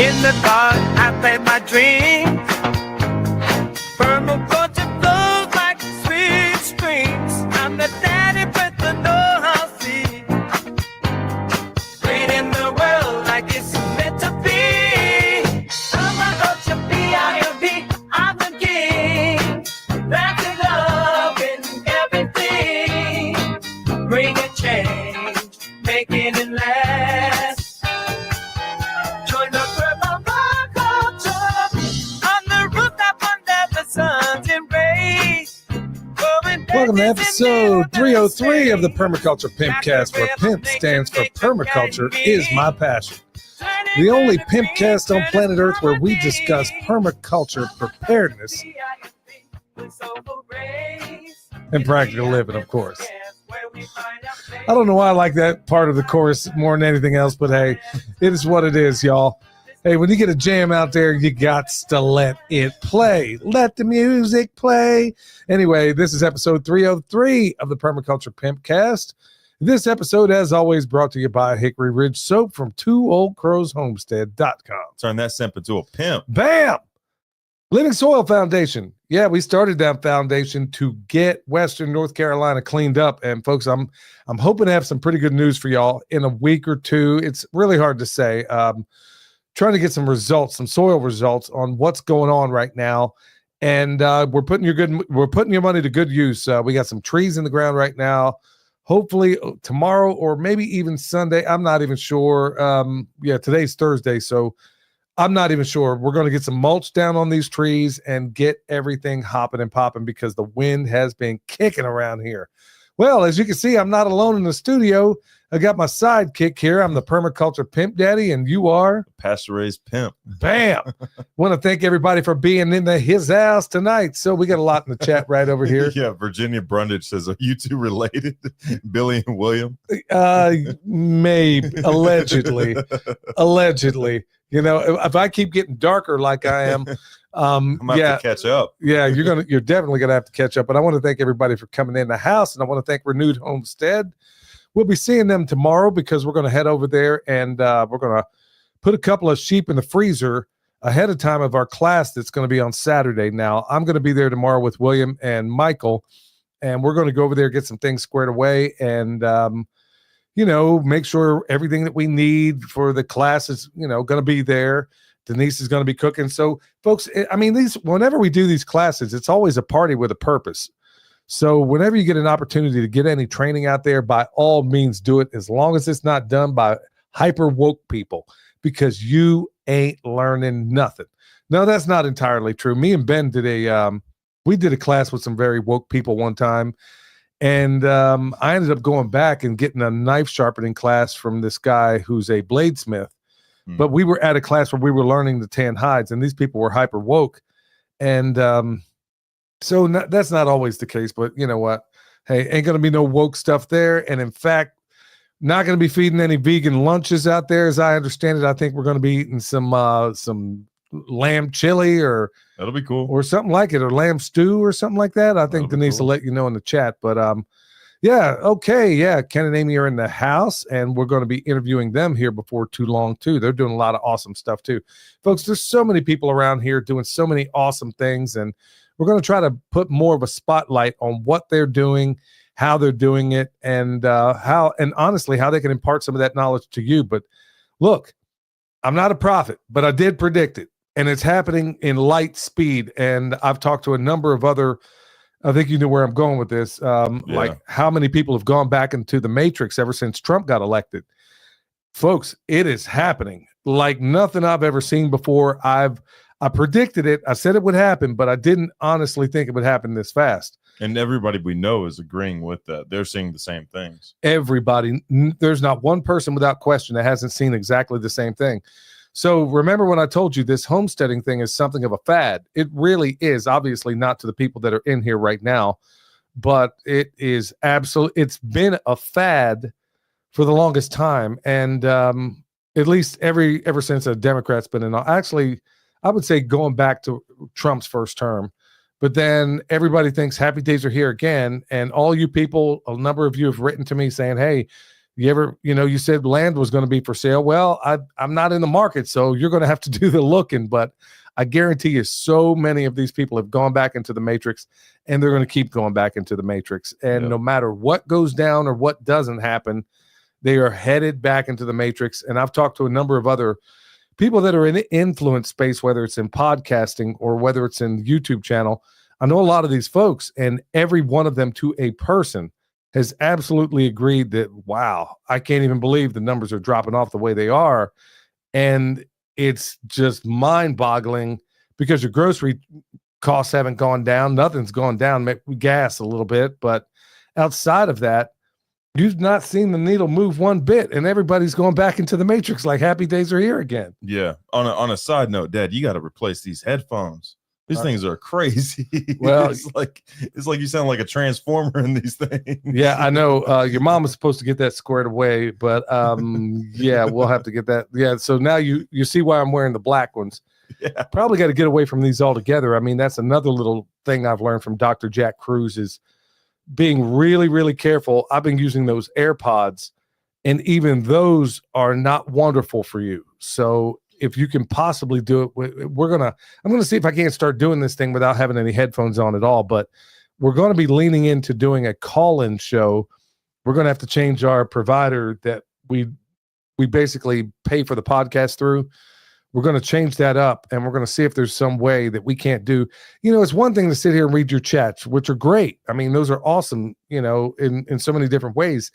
In the dark, I play my dreams. Permaculture flows like sweet streams. I'm the daddy with the know-how seed. Creating the world like it's meant to be. Permaculture, P-I-M-P, I'm the king. That's it, love in everything. Bring a change, making it last. Join the permaculture on the rooftop under the sun's embrace. Welcome to episode 303 of the Permaculture Pimpcast, where PIMP stands for Permaculture is my passion. The only Pimpcast on planet Earth where we discuss permaculture preparedness and practical living, of course. I don't know why I like that part of the chorus more than anything else, but hey, it is what it is, y'all. Hey, when you get a jam out there, you got to let it play. Let the music play. Anyway, this is episode 303 of the Permaculture Pimpcast. This episode, as always, brought to you by Hickory Ridge Soap from TwoOldCrowsHomestead.com. Turn that simp into a pimp. Bam! Living Soil Foundation. Yeah, we started that foundation to get Western North Carolina cleaned up. And folks, I'm hoping to have some pretty good news for y'all in a week or two. It's really hard to say. Trying to get some results, some soil results on what's going on right now. And we're putting your money to good use. We got some trees in the ground right now. Hopefully tomorrow or maybe even Sunday. I'm not even sure. Today's Thursday, so I'm not even sure. We're going to get some mulch down on these trees and get everything hopping and popping because the wind has been kicking around here. Well, as you can see, I'm not alone in the studio. I got my sidekick here. I'm the Permaculture Pimp Daddy, and you are? Pasture-raised pimp. Bam! Want to thank everybody for being in his house tonight. So we got a lot in the chat right over here. Yeah, Virginia Brundage says, are you two related? Billy and William? Maybe. Allegedly. Allegedly. You know, if I keep getting darker like I am, I'm gonna have to catch up. Yeah, you're definitely gonna have to catch up. But I want to thank everybody for coming in the house, and I want to thank Renewed Homestead. We'll be seeing them tomorrow because we're going to head over there and we're going to put a couple of sheep in the freezer ahead of time of our class that's going to be on Saturday. Now, I'm going to be there tomorrow with William and Michael, and we're going to go over there, get some things squared away, and, make sure everything that we need for the class is, going to be there. Denise is going to be cooking. So, folks, whenever we do these classes, it's always a party with a purpose. So whenever you get an opportunity to get any training out there, by all means do it, as long as it's not done by hyper woke people, because you ain't learning nothing. No, that's not entirely true. Me and Ben did a class with some very woke people one time, and I ended up going back and getting a knife sharpening class from this guy who's a bladesmith. But we were at a class where we were learning to tan hides, and these people were hyper woke, and so that's not always the case, but you know what? Hey, ain't going to be no woke stuff there. And in fact, not going to be feeding any vegan lunches out there. As I understand it, I think we're going to be eating some lamb chili or that'll be cool, or something like it, or lamb stew or something like that. I think Denise will let you know in the chat, but okay. Yeah. Ken and Amy are in the house, and we're going to be interviewing them here before too long too. They're doing a lot of awesome stuff too, folks. There's so many people around here doing so many awesome things, and we're going to try to put more of a spotlight on what they're doing, how they're doing it, and honestly, how they can impart some of that knowledge to you. But look, I'm not a prophet, but I did predict it, and it's happening in light speed. And I've talked to a number of other, I think you know where I'm going with this, like how many people have gone back into the matrix ever since Trump got elected. Folks, it is happening like nothing I've ever seen before. I predicted it. I said it would happen, but I didn't honestly think it would happen this fast. And everybody we know is agreeing with that. They're seeing the same things. Everybody. There's not one person without question that hasn't seen exactly the same thing. So remember when I told you this homesteading thing is something of a fad? It really is. Obviously not to the people that are in here right now, but it is absolutely, it's been a fad for the longest time. And at least ever since a Democrat's been in, actually, I would say going back to Trump's first term, but then everybody thinks happy days are here again. And all you people, a number of you have written to me saying, hey, you said land was going to be for sale. Well, I'm not in the market, so you're going to have to do the looking, but I guarantee you so many of these people have gone back into the matrix, and they're going to keep going back into the matrix. And no matter what goes down or what doesn't happen, they are headed back into the matrix. And I've talked to a number of other people that are in the influence space, whether it's in podcasting or whether it's in the YouTube channel. I know a lot of these folks, and every one of them to a person has absolutely agreed that, wow, I can't even believe the numbers are dropping off the way they are. And it's just mind-boggling because your grocery costs haven't gone down. Nothing's gone down. Gas a little bit, but outside of that, you've not seen the needle move one bit, and everybody's going back into the matrix like happy days are here again. Yeah. On a side note, Dad, you got to replace these headphones. These things are crazy. Well, it's like you sound like a transformer in these things. Yeah, I know. Your mom was supposed to get that squared away, but yeah, we'll have to get that. Yeah, so now you see why I'm wearing the black ones. Yeah. Probably got to get away from these altogether. I mean, that's another little thing I've learned from Dr. Jack Cruz is being really, really careful. I've been using those AirPods, and even those are not wonderful for you. So if you can possibly do it, I'm gonna see if I can't start doing this thing without having any headphones on at all. But we're going to be leaning into doing a call-in show. We're going to have to change our provider that we basically pay for the podcast through. We're going to change that up, and we're going to see if there's some way that we can't do. It's one thing to sit here and read your chats, which are great. I mean, those are awesome, in so many different ways.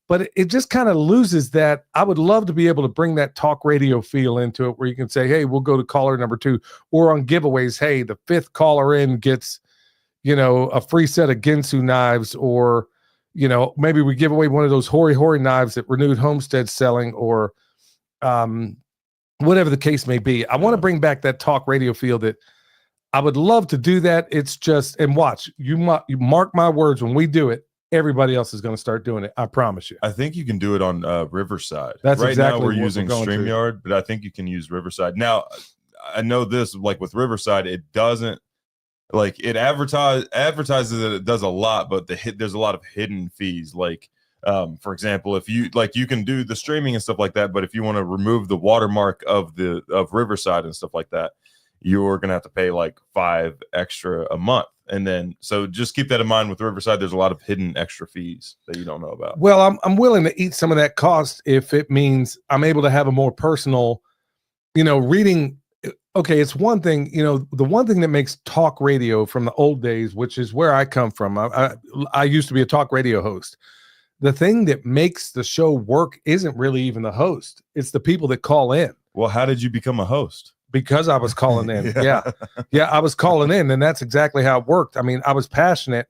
But it just kind of loses that. I would love to be able to bring that talk radio feel into it where you can say, hey, we'll go to caller number 2, or on giveaways, hey, the 5th caller in gets, a free set of Ginsu knives, or, maybe we give away one of those Hori knives that Renewed Homestead's selling, or whatever the case may be. I want to bring back that talk radio feel that I would love to do that. It's just, and watch, you mark my words, when we do it, everybody else is going to start doing it. I promise you. I think you can do it on Riverside. That's right exactly now we're what using we're going to. StreamYard, but I think you can use Riverside. Now, I know this, like with Riverside, it doesn't, like it advertises that it does a lot, but there's a lot of hidden fees. Like, for example, if you can do the streaming and stuff like that, but if you want to remove the watermark of Riverside and stuff like that, you're going to have to pay like $5 extra a month. And then, so just keep that in mind with Riverside. There's a lot of hidden extra fees that you don't know about. Well, I'm willing to eat some of that cost if it means I'm able to have a more personal, reading. Okay, it's one thing, the one thing that makes talk radio from the old days, which is where I come from. I used to be a talk radio host. The thing that makes the show work isn't really even the host. It's the people that call in. Well, how did you become a host? Because I was calling in. Yeah, I was calling in, and that's exactly how it worked. I mean, I was passionate,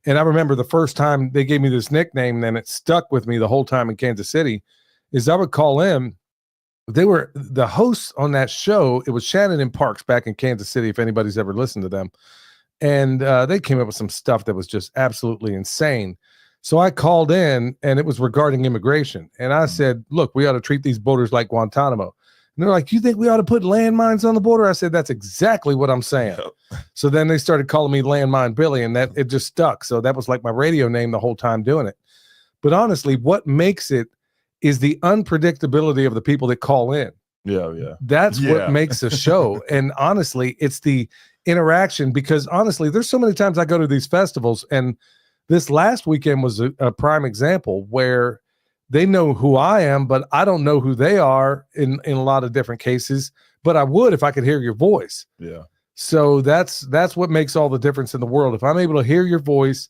and I remember the first time they gave me this nickname, and it stuck with me the whole time in Kansas City, is I would call in. They were the hosts on that show. It was Shannon and Parks back in Kansas City, if anybody's ever listened to them. And they came up with some stuff that was just absolutely insane. So I called in, and it was regarding immigration. And I said, look, we ought to treat these borders like Guantanamo. And they're like, you think we ought to put landmines on the border? I said, that's exactly what I'm saying. So then they started calling me Landmine Billy, and that it just stuck. So that was like my radio name the whole time doing it. But honestly, what makes it is the unpredictability of the people that call in. Yeah. That's what makes a show. And honestly, it's the interaction, because honestly, there's so many times I go to these festivals, and this last weekend was a prime example where they know who I am, but I don't know who they are in a lot of different cases, but I would if I could hear your voice. Yeah. So that's what makes all the difference in the world. If I'm able to hear your voice,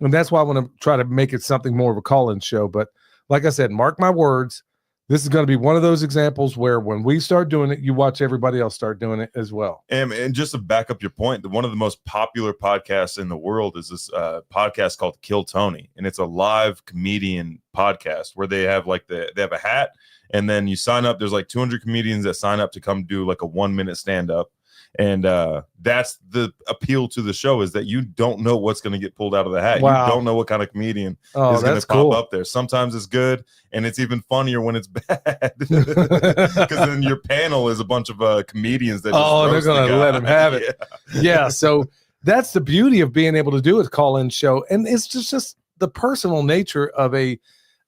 and that's why I want to try to make it something more of a call-in show. But like I said, mark my words, this is going to be one of those examples where when we start doing it, you watch everybody else start doing it as well. And just to back up your point, one of the most popular podcasts in the world is this podcast called Kill Tony. And it's a live comedian podcast where they have they have a hat, and then you sign up. There's like 200 comedians that sign up to come do like a 1-minute stand-up. And that's the appeal to the show, is that you don't know what's going to get pulled out of the hat. Wow. You don't know what kind of comedian is going to pop up there. Sometimes it's good, and it's even funnier when it's bad, because then your panel is a bunch of comedians that they're going to let him have it. Yeah. So that's the beauty of being able to do a call-in show, and it's just the personal nature of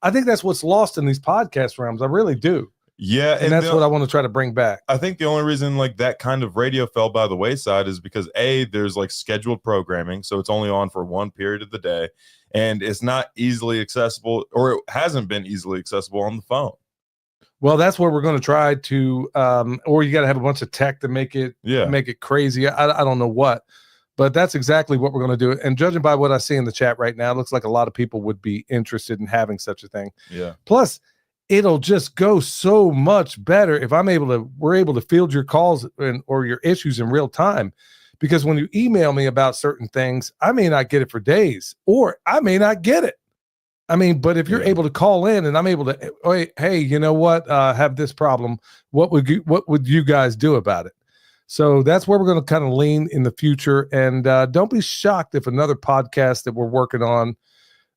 I think that's what's lost in these podcast realms. I really do. Yeah, And that's what I want to try to bring back. I think the only reason like that kind of radio fell by the wayside is because there's like scheduled programming, so it's only on for one period of the day, and it's not easily accessible, or it hasn't been easily accessible on the phone. Well, that's where we're going to try to, or you got to have a bunch of tech to make it crazy. I don't know what, but that's exactly what we're going to do. And judging by what I see in the chat right now, it looks like a lot of people would be interested in having such a thing. Yeah. Plus, it'll just go so much better if we're able to field your calls or your issues in real time. Because when you email me about certain things, I may not get it for days, or I may not get it. I mean, but if you're able to call in and I'm able to, hey, you know what, have this problem, what would you guys do about it? So that's where we're going to kind of lean in the future. And don't be shocked if another podcast that we're working on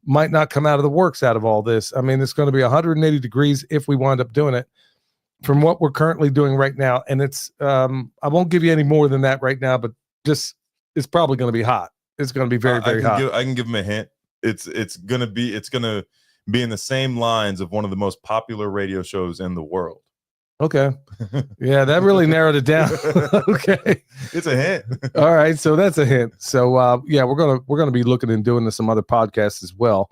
might not come out of the works out of all this. I mean, it's going to be 180 degrees if we wind up doing it from what we're currently doing right now. And it's, I won't give you any more than that right now, but just, it's probably going to be hot. It's going to be very, very hot. I can give them a hint. It's going to be in the same lines of one of the most popular radio shows in the world. Okay. Yeah, that really narrowed it down. Okay. It's a hint. All right. So that's a hint. So yeah, we're gonna be looking and doing some other podcasts as well.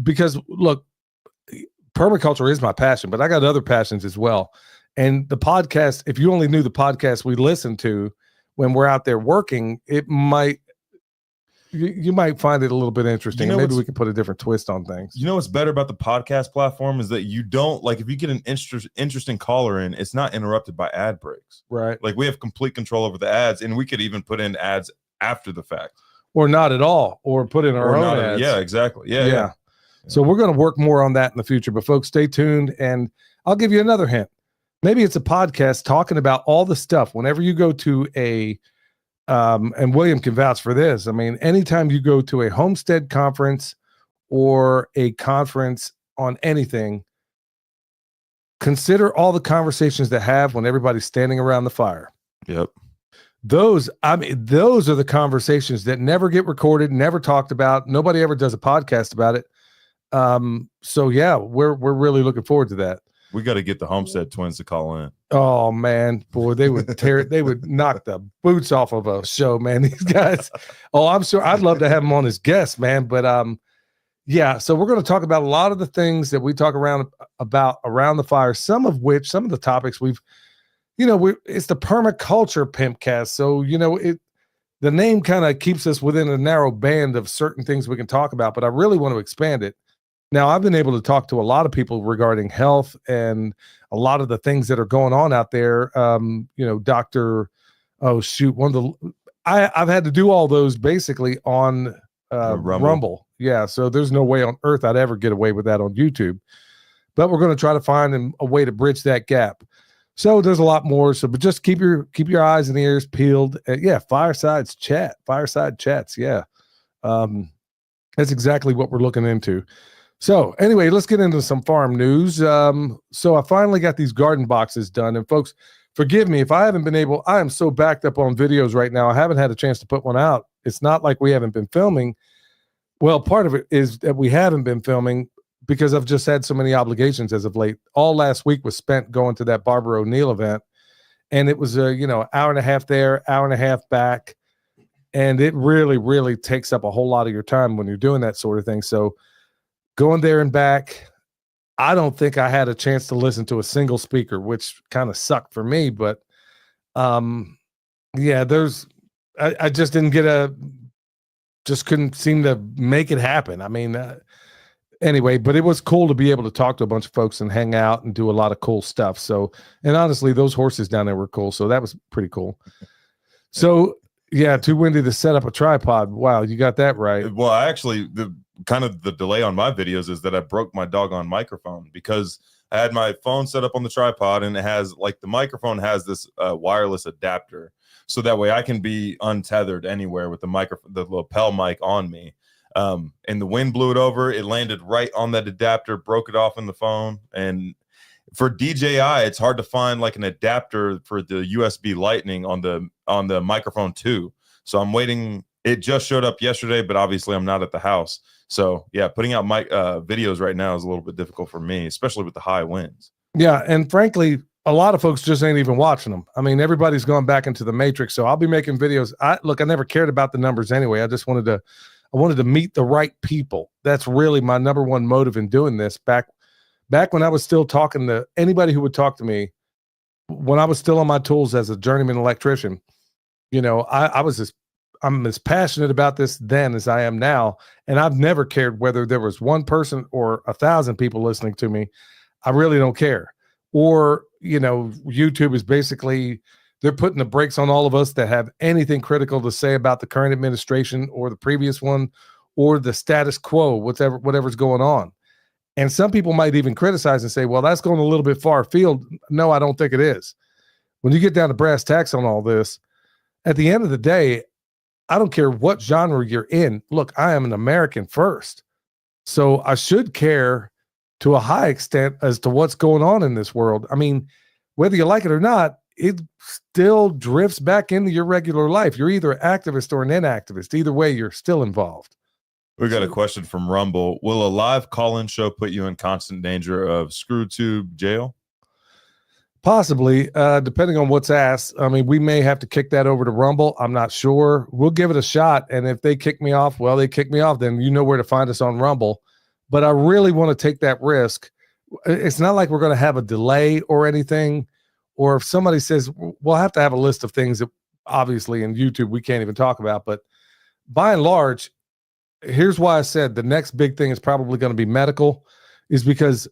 Because look, permaculture is my passion, but I got other passions as well. And the podcast, if you only knew the podcast we listen to when we're out there working, you might find it a little bit interesting. And maybe we can put a different twist on things. You know what's better about the podcast platform is that you don't, like, if you get an interesting caller in, it's not interrupted by ad breaks. Right. Like, we have complete control over the ads, and we could even put in ads after the fact. Or not at all, or put in our own ads. Yeah, exactly. Yeah. So we're going to work more on that in the future. But folks, stay tuned, and I'll give you another hint. Maybe it's a podcast talking about all the stuff. Whenever you go to and William can vouch for this. I mean, anytime you go to a homestead conference or a conference on anything, consider all the conversations that have when everybody's standing around the fire. Yep. Those are the conversations that never get recorded, never talked about. Nobody ever does a podcast about it. So yeah, we're really looking forward to that. We got to get the Homestead twins to call in. Oh man, boy, they would they would knock the boots off of a show, man. These guys. Oh, I'm sure I'd love to have them on as guests, man. But yeah, so we're going to talk about a lot of the things that we talk about around the fire, some of the topics it's the permaculture pimpcast. So, the name kind of keeps us within a narrow band of certain things we can talk about, but I really want to expand it. Now, I've been able to talk to a lot of people regarding health and a lot of the things that are going on out there. I've had to do all those basically on Rumble. Yeah, so there's no way on earth I'd ever get away with that on YouTube. But we're going to try to find a way to bridge that gap. So there's a lot more. So, but just keep your eyes and ears peeled. Fireside chats. Yeah, that's exactly what we're looking into. So anyway, let's get into some farm news. So I finally got these garden boxes done. And folks, forgive me if I haven't been able, I am so backed up on videos right now. I haven't had a chance to put one out. It's not like we haven't been filming. Well, part of it is that we haven't been filming because I've just had so many obligations as of late. All last week was spent going to that Barbara O'Neill event. And it was hour and a half there, hour and a half back. And it really, really takes up a whole lot of your time when you're doing that sort of thing. So going there and back, I don't think I had a chance to listen to a single speaker, which kind of sucked for me. But I just just couldn't seem to make it happen. I mean, anyway, but it was cool to be able to talk to a bunch of folks and hang out and do a lot of cool stuff. So, and honestly, those horses down there were cool. So that was pretty cool. So yeah, too windy to set up a tripod. Wow, you got that right. Well, actually, the delay on my videos is that I broke my doggone microphone because I had my phone set up on the tripod and it has the microphone has this wireless adapter. So that way I can be untethered anywhere with the lapel mic on me. And the wind blew it over. It landed right on that adapter, broke it off in the phone. And for DJI, it's hard to find an adapter for the USB Lightning on the microphone too. So I'm waiting It just showed up yesterday, but obviously I'm not at the house. So yeah, putting out my videos right now is a little bit difficult for me, especially with the high winds. Yeah, and frankly, a lot of folks just ain't even watching them. I mean, everybody's gone back into the matrix. So I'll be making videos. I never cared about the numbers anyway. I wanted to meet the right people. That's really my number one motive in doing this. Back when I was still talking to anybody who would talk to me, when I was still on my tools as a journeyman electrician, I'm as passionate about this then as I am now. And I've never cared whether there was one person or 1,000 people listening to me. I really don't care. Or, YouTube is basically, they're putting the brakes on all of us that have anything critical to say about the current administration or the previous one or the status quo, whatever's going on. And some people might even criticize and say, well, that's going a little bit far afield. No, I don't think it is. When you get down to brass tacks on all this, at the end of the day, I don't care what genre you're in. Look, I am an American first. So I should care to a high extent as to what's going on in this world. I mean, whether you like it or not, it still drifts back into your regular life. You're either an activist or an inactivist. Either way, you're still involved. We got a question from Rumble. Will a live call-in show put you in constant danger of screw tube jail? Possibly, depending on what's asked. I mean, we may have to kick that over to Rumble. I'm not sure. We'll give it a shot. And if they kick me off, well, they kick me off. Then you know where to find us on Rumble. But I really want to take that risk. It's not like we're going to have a delay or anything. Or if somebody says, we'll have to have a list of things that obviously in YouTube we can't even talk about. But by and large, here's why I said the next big thing is probably going to be medical, is because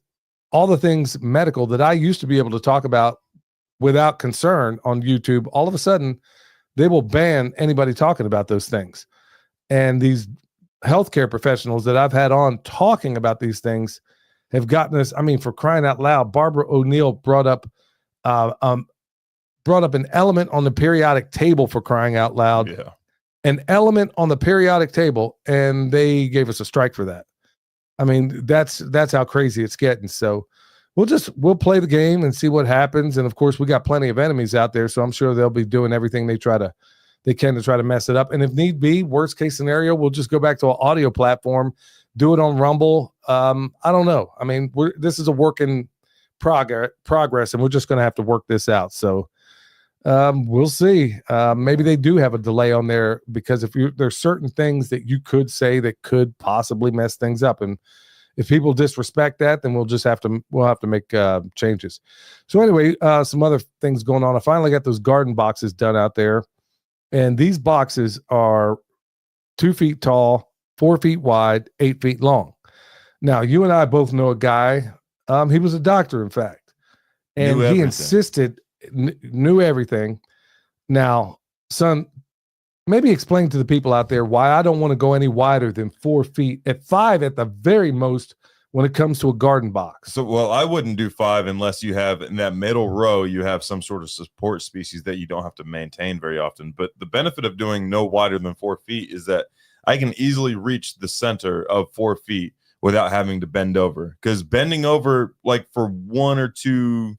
all the things medical that I used to be able to talk about without concern on YouTube, all of a sudden they will ban anybody talking about those things. And these healthcare professionals that I've had on talking about these things have gotten us. I mean, for crying out loud, Barbara O'Neill brought up an element on the periodic table, for crying out loud. Yeah. An element on the periodic table, and they gave us a strike for that. I mean, that's how crazy it's getting. So we'll play the game and see what happens. And of course, we got plenty of enemies out there, so I'm sure they'll be doing everything they can to try to mess it up. And if need be, worst case scenario, we'll just go back to an audio platform, do it on Rumble. I don't know. I mean, this is a work in progress, and we're just going to have to work this out. So we'll see. Maybe they do have a delay on there, because there's certain things that you could say that could possibly mess things up, and if people disrespect that, then we'll have to make changes. So anyway, some other things going on. I finally got those garden boxes done out there, and these boxes are 2 feet tall, 4 feet wide, 8 feet long. Now, you and I both know a guy. He was a doctor, in fact, and he insisted. Knew everything. Now, son, maybe explain to the people out there why I don't want to go any wider than 4 feet, at 5 at the very most, when it comes to a garden box. So, well, I wouldn't do 5 unless you have in that middle row, you have some sort of support species that you don't have to maintain very often. But the benefit of doing no wider than 4 feet is that I can easily reach the center of 4 feet without having to bend over, because bending over like for 1 or 2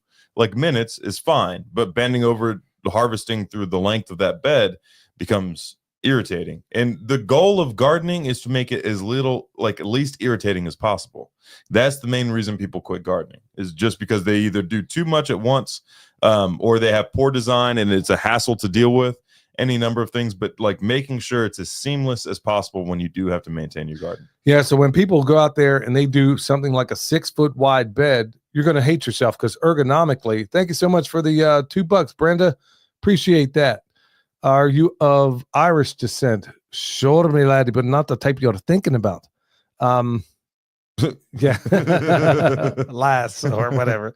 minutes is fine, but bending over, harvesting through the length of that bed becomes irritating. And the goal of gardening is to make it as least irritating as possible. That's the main reason people quit gardening, is just because they either do too much at once, or they have poor design and it's a hassle to deal with, any number of things. But like making sure it's as seamless as possible when you do have to maintain your garden. Yeah. So when people go out there and they do something like a 6 foot wide bed, you're going to hate yourself, because ergonomically, thank you so much for the $2, Brenda. Appreciate that. Are you of Irish descent? Sure, me laddie, but not the type you're thinking about. Yeah, lass or whatever.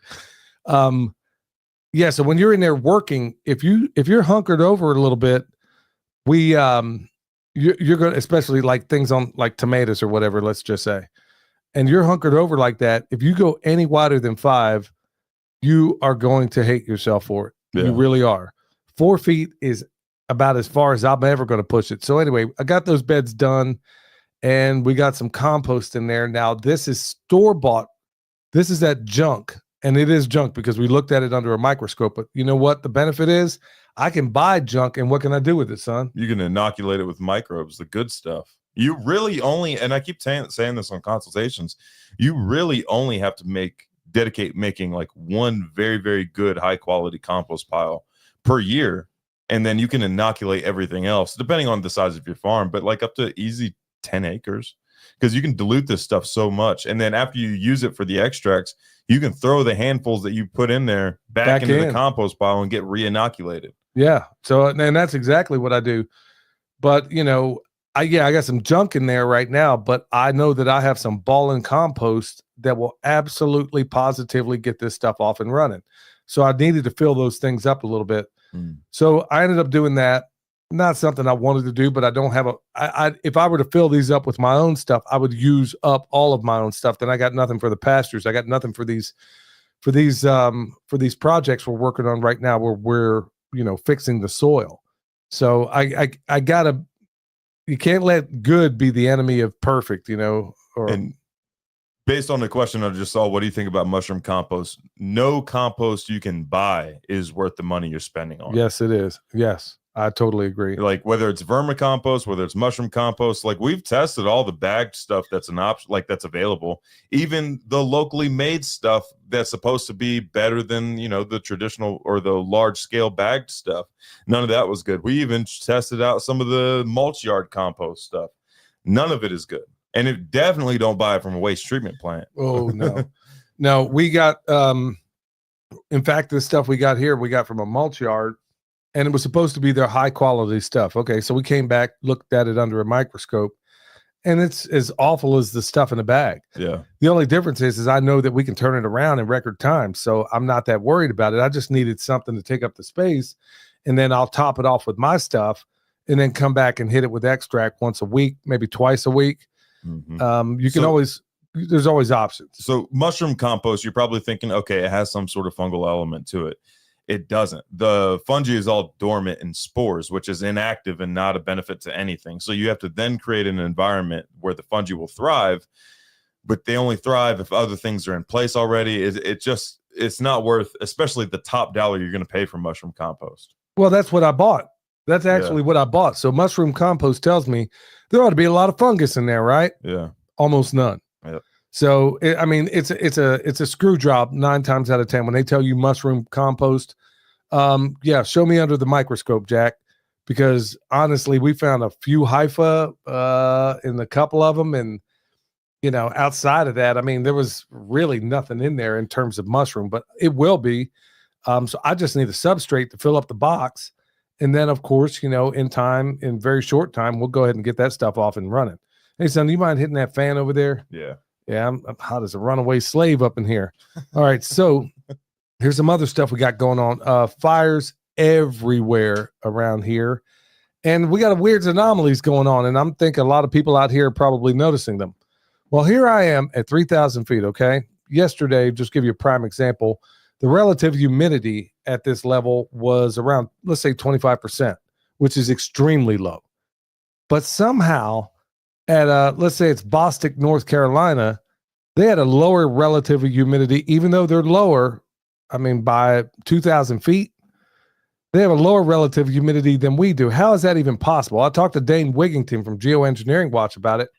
Yeah. So when you're in there working, if you're hunkered over a little bit, you're going to, especially like things on like tomatoes or whatever, let's just say, and you're hunkered over like that, if you go any wider than 5, you are going to hate yourself for it. Yeah. You really are. 4 feet is about as far as I'm ever going to push it. So anyway, I got those beds done, and we got some compost in there. Now, this is store-bought. This is that junk, And it is junk because we looked at it under a microscope. But you know what the benefit is? I can buy junk, and what can I do with it, son? You can inoculate it with microbes, the good stuff. You really only, and I keep saying this on consultations, you really only have to dedicate making like one very, very good high quality compost pile per year. And then you can inoculate everything else depending on the size of your farm, but like up to easy 10 acres, because you can dilute this stuff so much. And then after you use it for the extracts, you can throw the handfuls that you put in there back into the compost pile and get re-inoculated. Yeah. So, and that's exactly what I do. But, you know, I got some junk in there right now, but I know that I have some ballin' compost that will absolutely positively get this stuff off and running. So I needed to fill those things up a little bit. So I ended up doing that. Not something I wanted to do, but I don't have if I were to fill these up with my own stuff, I would use up all of my own stuff. Then I got nothing for the pastures. I got nothing for these projects we're working on right now where we're, you know, fixing the soil. So I gotta, you can't let good be the enemy of perfect, you know, and based on the question I just saw, what do you think about mushroom compost? No compost you can buy is worth the money you're spending on. Yes, it is. Yes, I totally agree. Like whether it's vermicompost, whether it's mushroom compost, like we've tested all the bagged stuff that's an option, like that's available. Even the locally made stuff that's supposed to be better than, you know, the traditional or the large scale bagged stuff. None of that was good. We even tested out some of the mulch yard compost stuff. None of it is good. And it definitely don't buy it from a waste treatment plant. Oh no. No, we got in fact, the stuff we got here, we got from a mulch yard, and it was supposed to be their high quality stuff. Okay, so we came back, looked at it under a microscope, and it's as awful as the stuff in the bag. Yeah. The only difference is I know that we can turn it around in record time, so I'm not that worried about it. I just needed something to take up the space, and then I'll top it off with my stuff, and then come back and hit it with extract once a week, maybe twice a week. You can always, there's always options. So mushroom compost, you're probably thinking, okay, it has some sort of fungal element to it. It doesn't. The fungi is all dormant in spores, which is inactive and not a benefit to anything. So you have to then create an environment where the fungi will thrive, but they only thrive if other things are in place already. It's not worth, especially the top dollar you're going to pay for mushroom compost. Well, that's what I bought. That's actually what I bought. So mushroom compost tells me there ought to be a lot of fungus in there, right? Yeah. Almost none. Yep. So it's a screw job 9 times out of 10 when they tell you mushroom compost. Show me under the microscope, Jack, because honestly, we found a few hypha in a couple of them, and you know, outside of that, I mean, there was really nothing in there in terms of mushroom, but it will be. So I just need a substrate to fill up the box. And then, of course, you know, in very short time, we'll go ahead and get that stuff off and running. Hey, son, you mind hitting that fan over there? Yeah. Yeah, I'm hot as a runaway slave up in here. All right, so here's some other stuff we got going on. Fires everywhere around here. And we got weird anomalies going on. And I'm thinking a lot of people out here are probably noticing them. Well, here I am at 3,000 feet, okay? Yesterday, just give you a prime example, the relative humidity at this level was around, let's say, 25%, which is extremely low. But somehow at, let's say it's Bostic, North Carolina, they had a lower relative humidity, even though they're lower, I mean, by 2,000 feet, they have a lower relative humidity than we do. How is that even possible? I talked to Dane Wigington from Geoengineering Watch about it.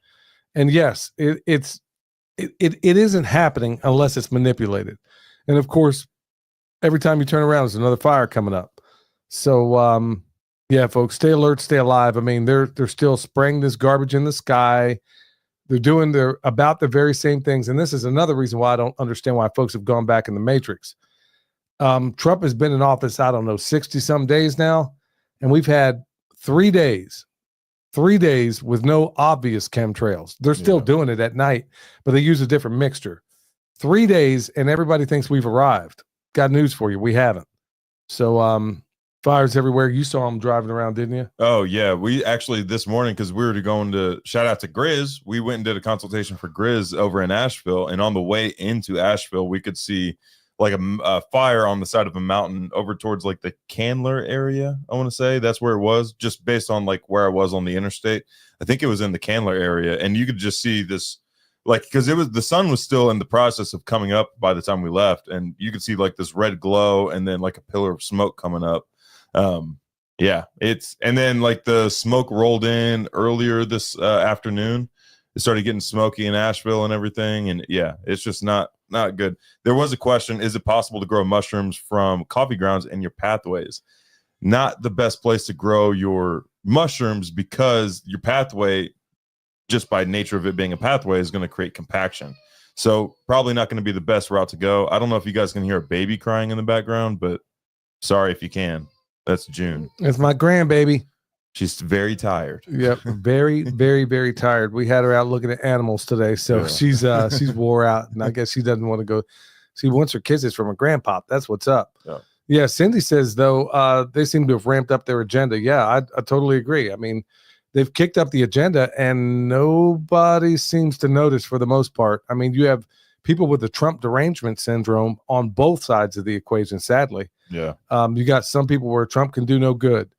And yes, it isn't happening unless it's manipulated. And of course, every time you turn around, there's another fire coming up. So, yeah, folks, stay alert, stay alive. I mean, they're still spraying this garbage in the sky. They're about the very same things. And this is another reason why I don't understand why folks have gone back in the matrix. Trump has been in office, I don't know, 60 some days now. And we've had 3 days with no obvious chemtrails. They're still doing it at night, but they use a different mixture. 3 days and everybody thinks we've arrived. Got news for you. We haven't. So, fires everywhere. You saw them driving around, didn't you? Oh yeah. We actually this morning, because we were going to shout out to Grizz. We went and did a consultation for Grizz over in Asheville. And on the way into Asheville, we could see like a fire on the side of a mountain over towards like the Candler area. I want to say that's where it was, just based on like where I was on the interstate. I think it was in the Candler area. And you could just see this like, because the sun was still in the process of coming up by the time we left, and you could see like this red glow and then like a pillar of smoke coming up. Yeah, and then like the smoke rolled in earlier this afternoon. It started getting smoky in Asheville and everything, and yeah, it's just not good. There was a question: is it possible to grow mushrooms from coffee grounds in your pathways? Not the best place to grow your mushrooms, because your pathway, just by nature of it being a pathway, is going to create compaction. So probably not going to be the best route to go. I don't know if you guys can hear a baby crying in the background, but sorry if you can. That's June. It's my grandbaby. She's very tired. Yep, very, very, very tired. We had her out looking at animals today, so Yeah. she's wore out, and I guess she doesn't want to go. She wants her kisses from her grandpop. That's what's up. Yeah, Cindy says though they seem to have ramped up their agenda. Yeah, I totally agree. I mean, they've kicked up the agenda, and nobody seems to notice for the most part. I mean, you have people with the Trump derangement syndrome on both sides of the equation. Sadly, yeah. You got some people where Trump can do no good.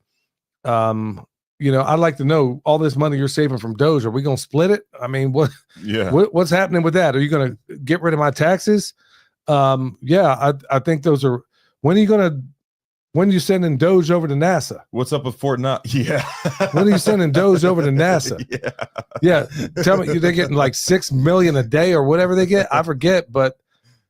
I'd like to know, all this money you're saving from Doge, are we going to split it? I mean, what's happening with that? Are you going to get rid of my taxes? I think those are, when are you sending Doge over to NASA? What's up with Fort Knox? Yeah. When are you sending Doge over to NASA? Yeah. Tell me, they're getting like 6 million a day or whatever they get. I forget, but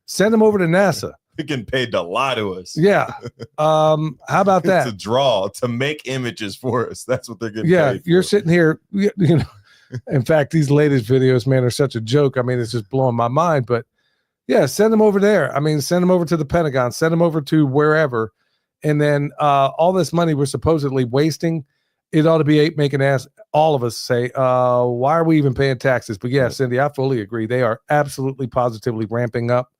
send them over to NASA. They're getting paid to lie to us. Yeah. How about that? To draw, to make images for us. That's what they're getting paid for. You're sitting here, in fact, these latest videos, man, are such a joke. I mean, it's just blowing my mind, but yeah, send them over there. I mean, send them over to the Pentagon, send them over to wherever. And then all this money we're supposedly wasting, it ought to be making all of us say, why are we even paying taxes? But yeah, Cindy, I fully agree. They are absolutely positively ramping up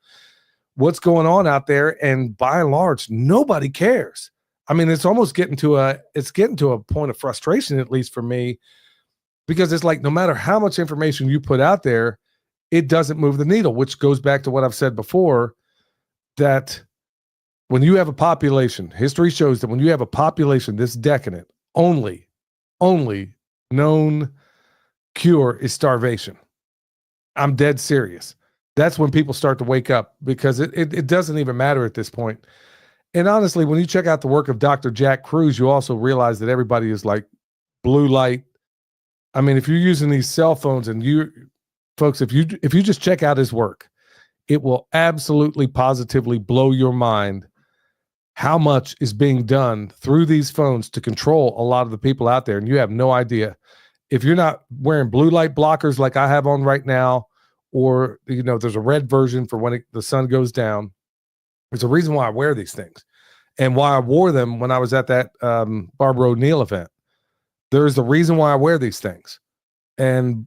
what's going on out there. And by and large, nobody cares. I mean, it's almost getting to a point of frustration, at least for me, because it's like, no matter how much information you put out there, it doesn't move the needle, which goes back to what I've said before, that when you have a population, history shows that when you have a population this decadent, only known cure is starvation. I'm dead serious. That's when people start to wake up, because it doesn't even matter at this point. And honestly, when you check out the work of Dr. Jack Cruz, you also realize that everybody is like blue light. I mean, if you're using these cell phones, and folks, if you just check out his work, it will absolutely positively blow your mind how much is being done through these phones to control a lot of the people out there. And you have no idea. If you're not wearing blue light blockers like I have on right now, or, there's a red version for when the sun goes down, there's a reason why I wear these things, and why I wore them when I was at that Barbara O'Neill event. There's the reason why I wear these things. And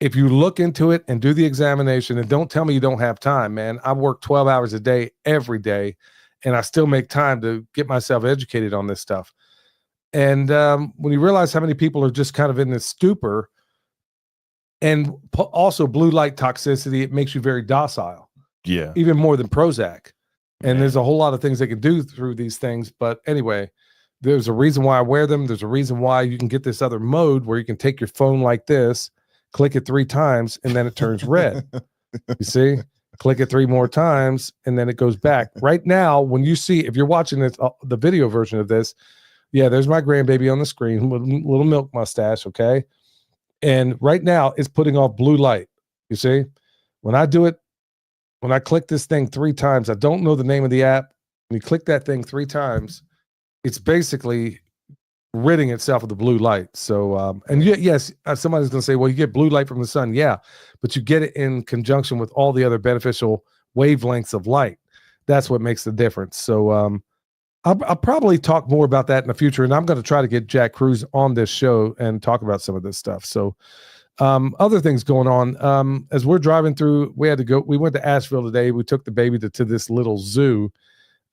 if you look into it and do the examination, and don't tell me you don't have time, man. I work 12 hours a day, every day, and I still make time to get myself educated on this stuff. And when you realize how many people are just kind of in this stupor, and also blue light toxicity, it makes you very docile. Yeah. Even more than Prozac. And there's a whole lot of things they can do through these things. But anyway, there's a reason why I wear them. There's a reason why you can get this other mode where you can take your phone like this, click it 3 times, and then it turns red. You see? Click it 3 more times, and then it goes back. Right now, when you see, if you're watching this, the video version of this, yeah, there's my grandbaby on the screen, little milk mustache, okay? And right now, it's putting off blue light. You see? When I do it, when I click this thing 3 times, I don't know the name of the app. When you click that thing 3 times, it's basically ridding itself of the blue light. So, and yes, somebody's going to say, well, you get blue light from the sun. Yeah, but you get it in conjunction with all the other beneficial wavelengths of light. That's what makes the difference. So, I'll probably talk more about that in the future, and I'm going to try to get Jack Cruz on this show and talk about some of this stuff. So, other things going on. As we're driving through, we went to Asheville today. We took the baby to this little zoo,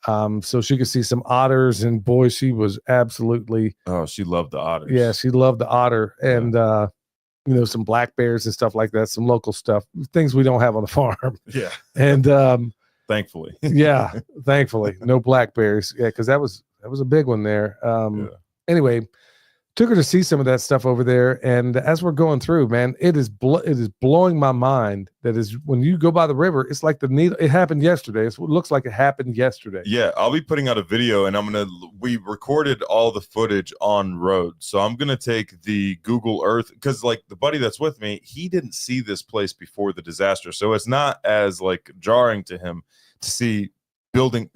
so she could see some otters, and boy, she was absolutely. Oh, she loved the otters. Yeah, she loved the otter, and some black bears and stuff like that, some local stuff, things we don't have on the farm. Yeah. And thankfully. Yeah, thankfully. No black bears. Yeah, because that was a big one there. Anyway, took her to see some of that stuff over there. And as we're going through, man, it is blowing my mind. That is, when you go by the river, it's like the needle. It happened yesterday. It looks like it happened yesterday. Yeah, I'll be putting out a video, and we recorded all the footage on road. So I'm going to take the Google Earth, because like the buddy that's with me, he didn't see this place before the disaster. So it's not as like jarring to him to see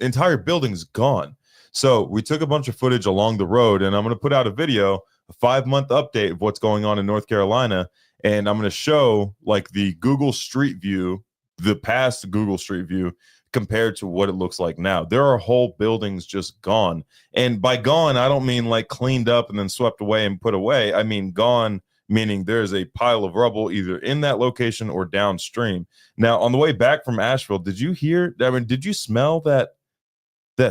entire buildings gone. So we took a bunch of footage along the road, and I'm going to put out a video, a 5-month update of what's going on in North Carolina. And I'm going to show like the Google Street View, the past Google Street View compared to what it looks like now. There are whole buildings just gone. And by gone, I don't mean like cleaned up and then swept away and put away. I mean gone, meaning there's a pile of rubble either in that location or downstream. Now, on the way back from Asheville, did you smell that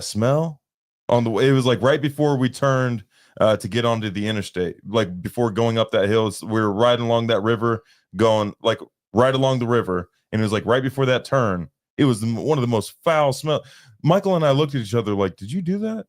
smell on the way? It was like right before we turned to get onto the interstate, like before going up that hill. We were riding along that river, going like right along the river, and it was like right before that turn. It was one of the most foul smell. Michael and I looked at each other like, did you do that?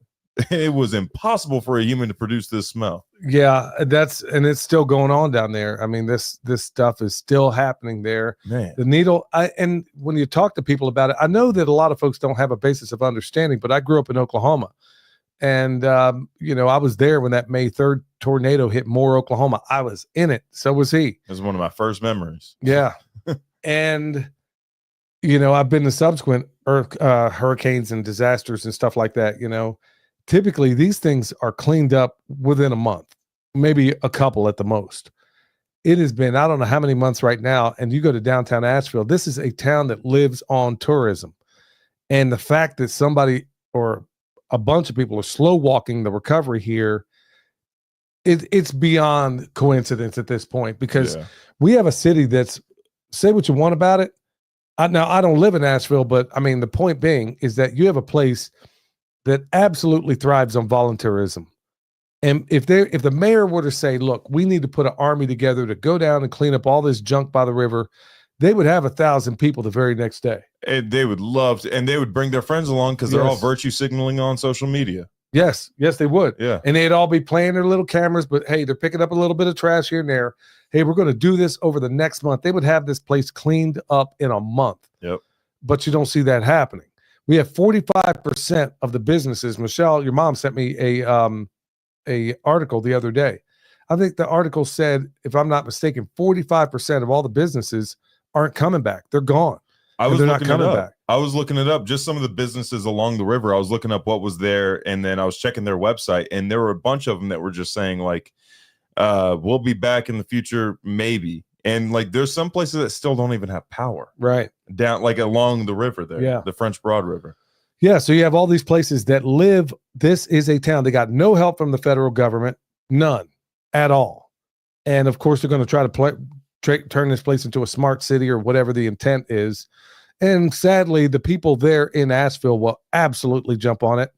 It was impossible for a human to produce this smell. Yeah, and it's still going on down there. I mean, this stuff is still happening there. Man. The needle, and when you talk to people about it, I know that a lot of folks don't have a basis of understanding, but I grew up in Oklahoma. And, I was there when that May 3rd tornado hit Moore, Oklahoma. I was in it. So was he. It was one of my first memories. Yeah. And, I've been to subsequent hurricanes and disasters and stuff like that. Typically these things are cleaned up within a month, maybe a couple at the most. It has been, I don't know how many months right now. And you go to downtown Asheville, this is a town that lives on tourism. And the fact that somebody or a bunch of people are slow walking the recovery here, it's beyond coincidence at this point, because we have a city that's, say what you want about it. Now, I don't live in Asheville, but I mean, the point being is that you have a place that absolutely thrives on volunteerism. And if the mayor were to say, look, we need to put an army together to go down and clean up all this junk by the river, they would have 1,000 people the very next day. And they would love to, and they would bring their friends along because they're all virtue signaling on social media. Yes, they would. Yeah. And they'd all be playing their little cameras, but hey, they're picking up a little bit of trash here and there. Hey, we're going to do this over the next month. They would have this place cleaned up in a month. Yep. But you don't see that happening. We have 45% of the businesses. Michelle, your mom sent me a article the other day. I think the article said, if I'm not mistaken, 45% of all the businesses aren't coming back. They're gone. I was not coming back. I was looking it up. Just some of the businesses along the river. I was looking up what was there, and then I was checking their website, and there were a bunch of them that were just saying like, we'll be back in the future, maybe. And like, there's some places that still don't even have power. Right. Down like along the river there. Yeah. The French Broad River. Yeah. So you have all these places that live. This is a town. They got no help from the federal government, none at all. And of course, they're going to try to turn this place into a smart city or whatever the intent is. And sadly, the people there in Asheville will absolutely jump on it.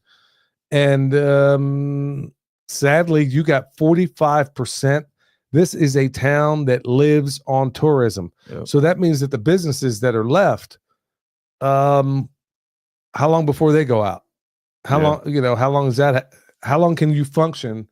And sadly, you got 45%. This is a town that lives on tourism. Yep. So that means that the businesses that are left, how long before they go out? How long can you function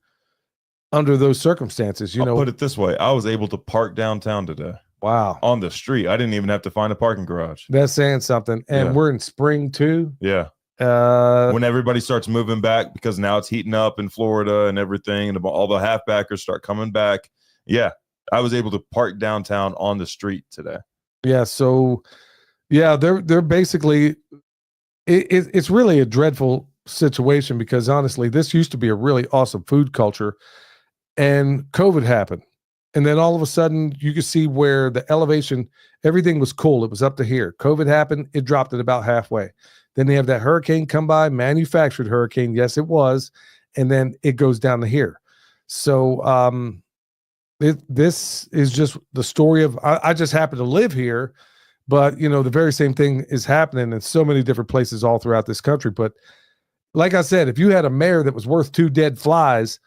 under those circumstances? I'll put it this way. I was able to park downtown today. Wow. On the street. I didn't even have to find a parking garage. That's saying something. And we're in spring too. Yeah. When everybody starts moving back, because now it's heating up in Florida and everything, and all the halfbackers start coming back. Yeah. I was able to park downtown on the street today. Yeah. So yeah, they're basically, it's really a dreadful situation, because honestly, this used to be a really awesome food culture, and COVID happened. And then all of a sudden you could see where the elevation, everything was cool. It was up to here. COVID happened. It dropped it about halfway. Then they have that hurricane come by, manufactured hurricane. Yes, it was. And then it goes down to here. So this is just the story of, I just happen to live here, but the very same thing is happening in so many different places all throughout this country. But like I said, if you had a mayor that was worth 2 dead flies,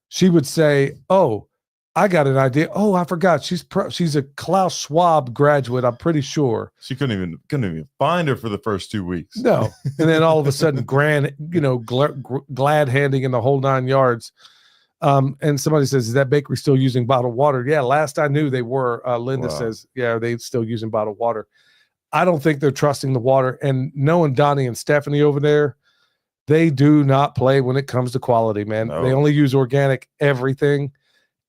she would say, oh, I got an idea. Oh, I forgot. She's a Klaus Schwab graduate. I'm pretty sure. She couldn't even find her for the first 2 weeks. No. And then all of a sudden, glad handing in the whole 9 yards. And somebody says, is that bakery still using bottled water? Yeah, last I knew they were. Linda Wow. says, yeah, they're still using bottled water. I don't think they're trusting the water. And knowing Donnie and Stephanie over there, they do not play when it comes to quality, man. No. They only use organic everything.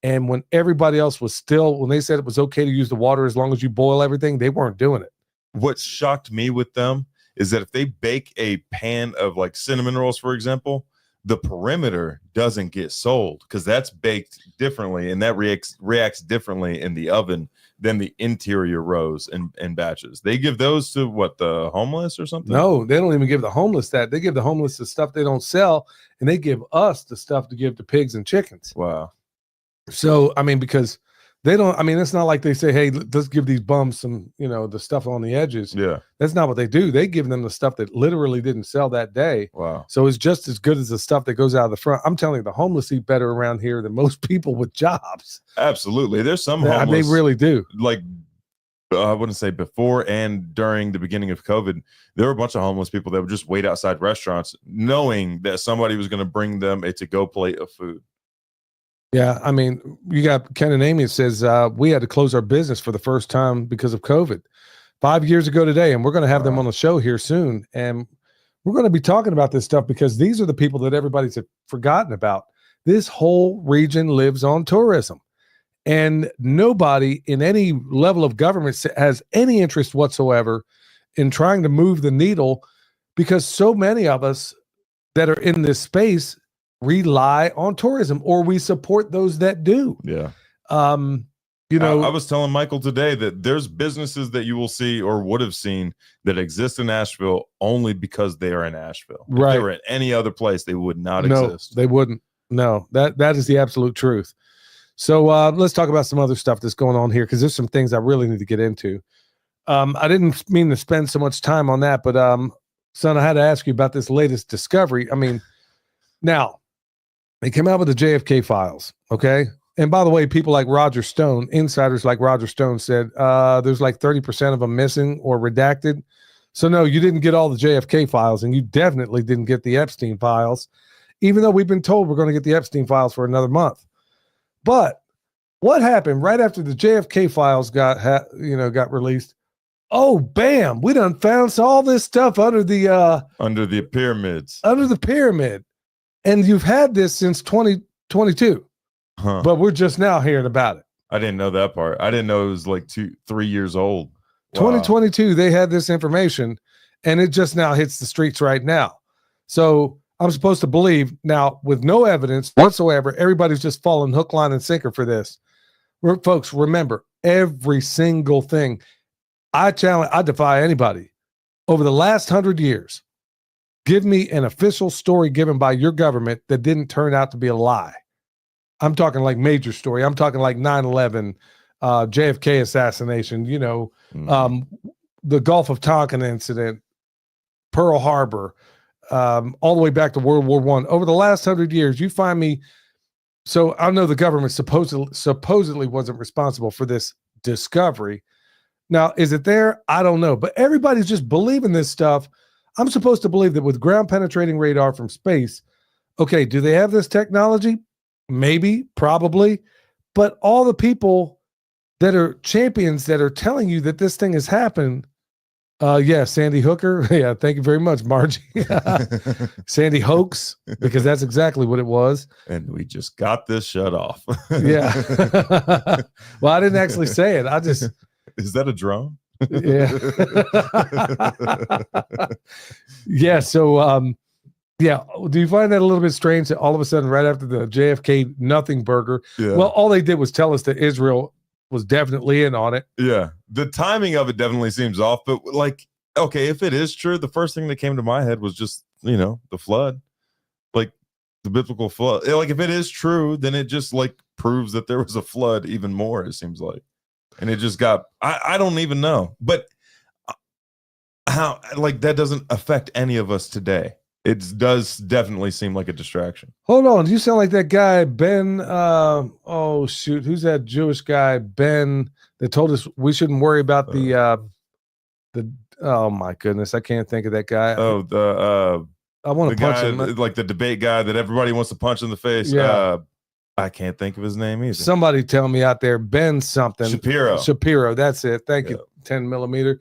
And when everybody else was still, when they said it was okay to use the water as long as you boil everything, they weren't doing it. What shocked me with them is that if they bake a pan of like cinnamon rolls, for example, the perimeter doesn't get sold because that's baked differently and that reacts differently in the oven than the interior rows and batches. They give those to what, the homeless or something? No, they don't even give the homeless that. They give the homeless the stuff they don't sell, and they give us the stuff to give to pigs and chickens. Wow. So, I mean, because they don't, I mean, it's not like they say, hey, let's give these bums some, the stuff on the edges. Yeah. That's not what they do. They give them the stuff that literally didn't sell that day. Wow. So it's just as good as the stuff that goes out of the front. I'm telling you, the homeless eat better around here than most people with jobs. Absolutely. There's some homeless. They really do. Like, I wouldn't say before and during the beginning of COVID, there were a bunch of homeless people that would just wait outside restaurants knowing that somebody was going to bring them a to-go plate of food. Yeah, I mean, you got Ken and Amy. It says we had to close our business for the first time because of COVID 5 years ago today, and we're going to have them on the show here soon. And we're going to be talking about this stuff because these are the people that everybody's forgotten about. This whole region lives on tourism, and nobody in any level of government has any interest whatsoever in trying to move the needle because so many of us that are in this space rely on tourism, or we support those that do. Yeah. I was telling Michael today that there's businesses that you will see or would have seen that exist in Asheville only because they are in Asheville. Right. If they were in any other place, they would not No, exist. they wouldn't. No, that is the absolute truth. So let's talk about some other stuff that's going on here because there's some things I really need to get into. I didn't mean to spend so much time on that, but son, I had to ask you about this latest discovery. I mean, now, they came out with the JFK files, okay? And by the way, people like Roger Stone, insiders like Roger Stone said there's like 30% of them missing or redacted. So no, you didn't get all the JFK files, and you definitely didn't get the Epstein files, even though we've been told we're going to get the Epstein files for another month. But what happened right after the JFK files got released? Oh, bam, we done found all this stuff under the pyramids. Under the pyramid. And you've had this since 2022, but we're just now hearing about it. I didn't know that part. I didn't know it was like 2-3 years old. Wow. 2022, they had this information, and it just now hits the streets right now. So I'm supposed to believe now, with no evidence whatsoever, everybody's just falling hook, line, and sinker for this. Folks, remember, every single thing. I defy anybody. Over the last 100 years, give me an official story given by your government that didn't turn out to be a lie. I'm talking like major story. I'm talking like 9/11, JFK assassination, the Gulf of Tonkin incident, Pearl Harbor, all the way back to World War I. Over the last 100 years, you find me. So I know the government supposedly wasn't responsible for this discovery. Now, is it there? I don't know. But everybody's just believing this stuff. I'm supposed to believe that with ground penetrating radar from space, okay, do they have this technology? Maybe, probably. But all the people that are champions that are telling you that this thing has happened, Sandy Hooker. Yeah, thank you very much, Margie. Sandy Hoax, because that's exactly what it was. And we just got this shut off. Yeah. Well, I didn't actually say it. Is that a drone? Yeah. Yeah. So, do you find that a little bit strange that all of a sudden, right after the JFK nothing burger, well, all they did was tell us that Israel was definitely in on it. Yeah. The timing of it definitely seems off, but like, okay, if it is true, the first thing that came to my head was just, the flood, like the biblical flood. Like, if it is true, then it just like proves that there was a flood even more, it seems like. And it just got, I don't even know, but how, like, that doesn't affect any of us today. It does definitely seem like a distraction. Hold on. You sound like that guy, Ben. Who's that Jewish guy, Ben, that told us we shouldn't worry about oh my goodness. I can't think of that guy. I want to punch guy, him. Like the debate guy that everybody wants to punch in the face. Yeah. I can't think of his name either. Somebody tell me out there, Ben something. Shapiro. That's it. Thank you. 10 millimeter.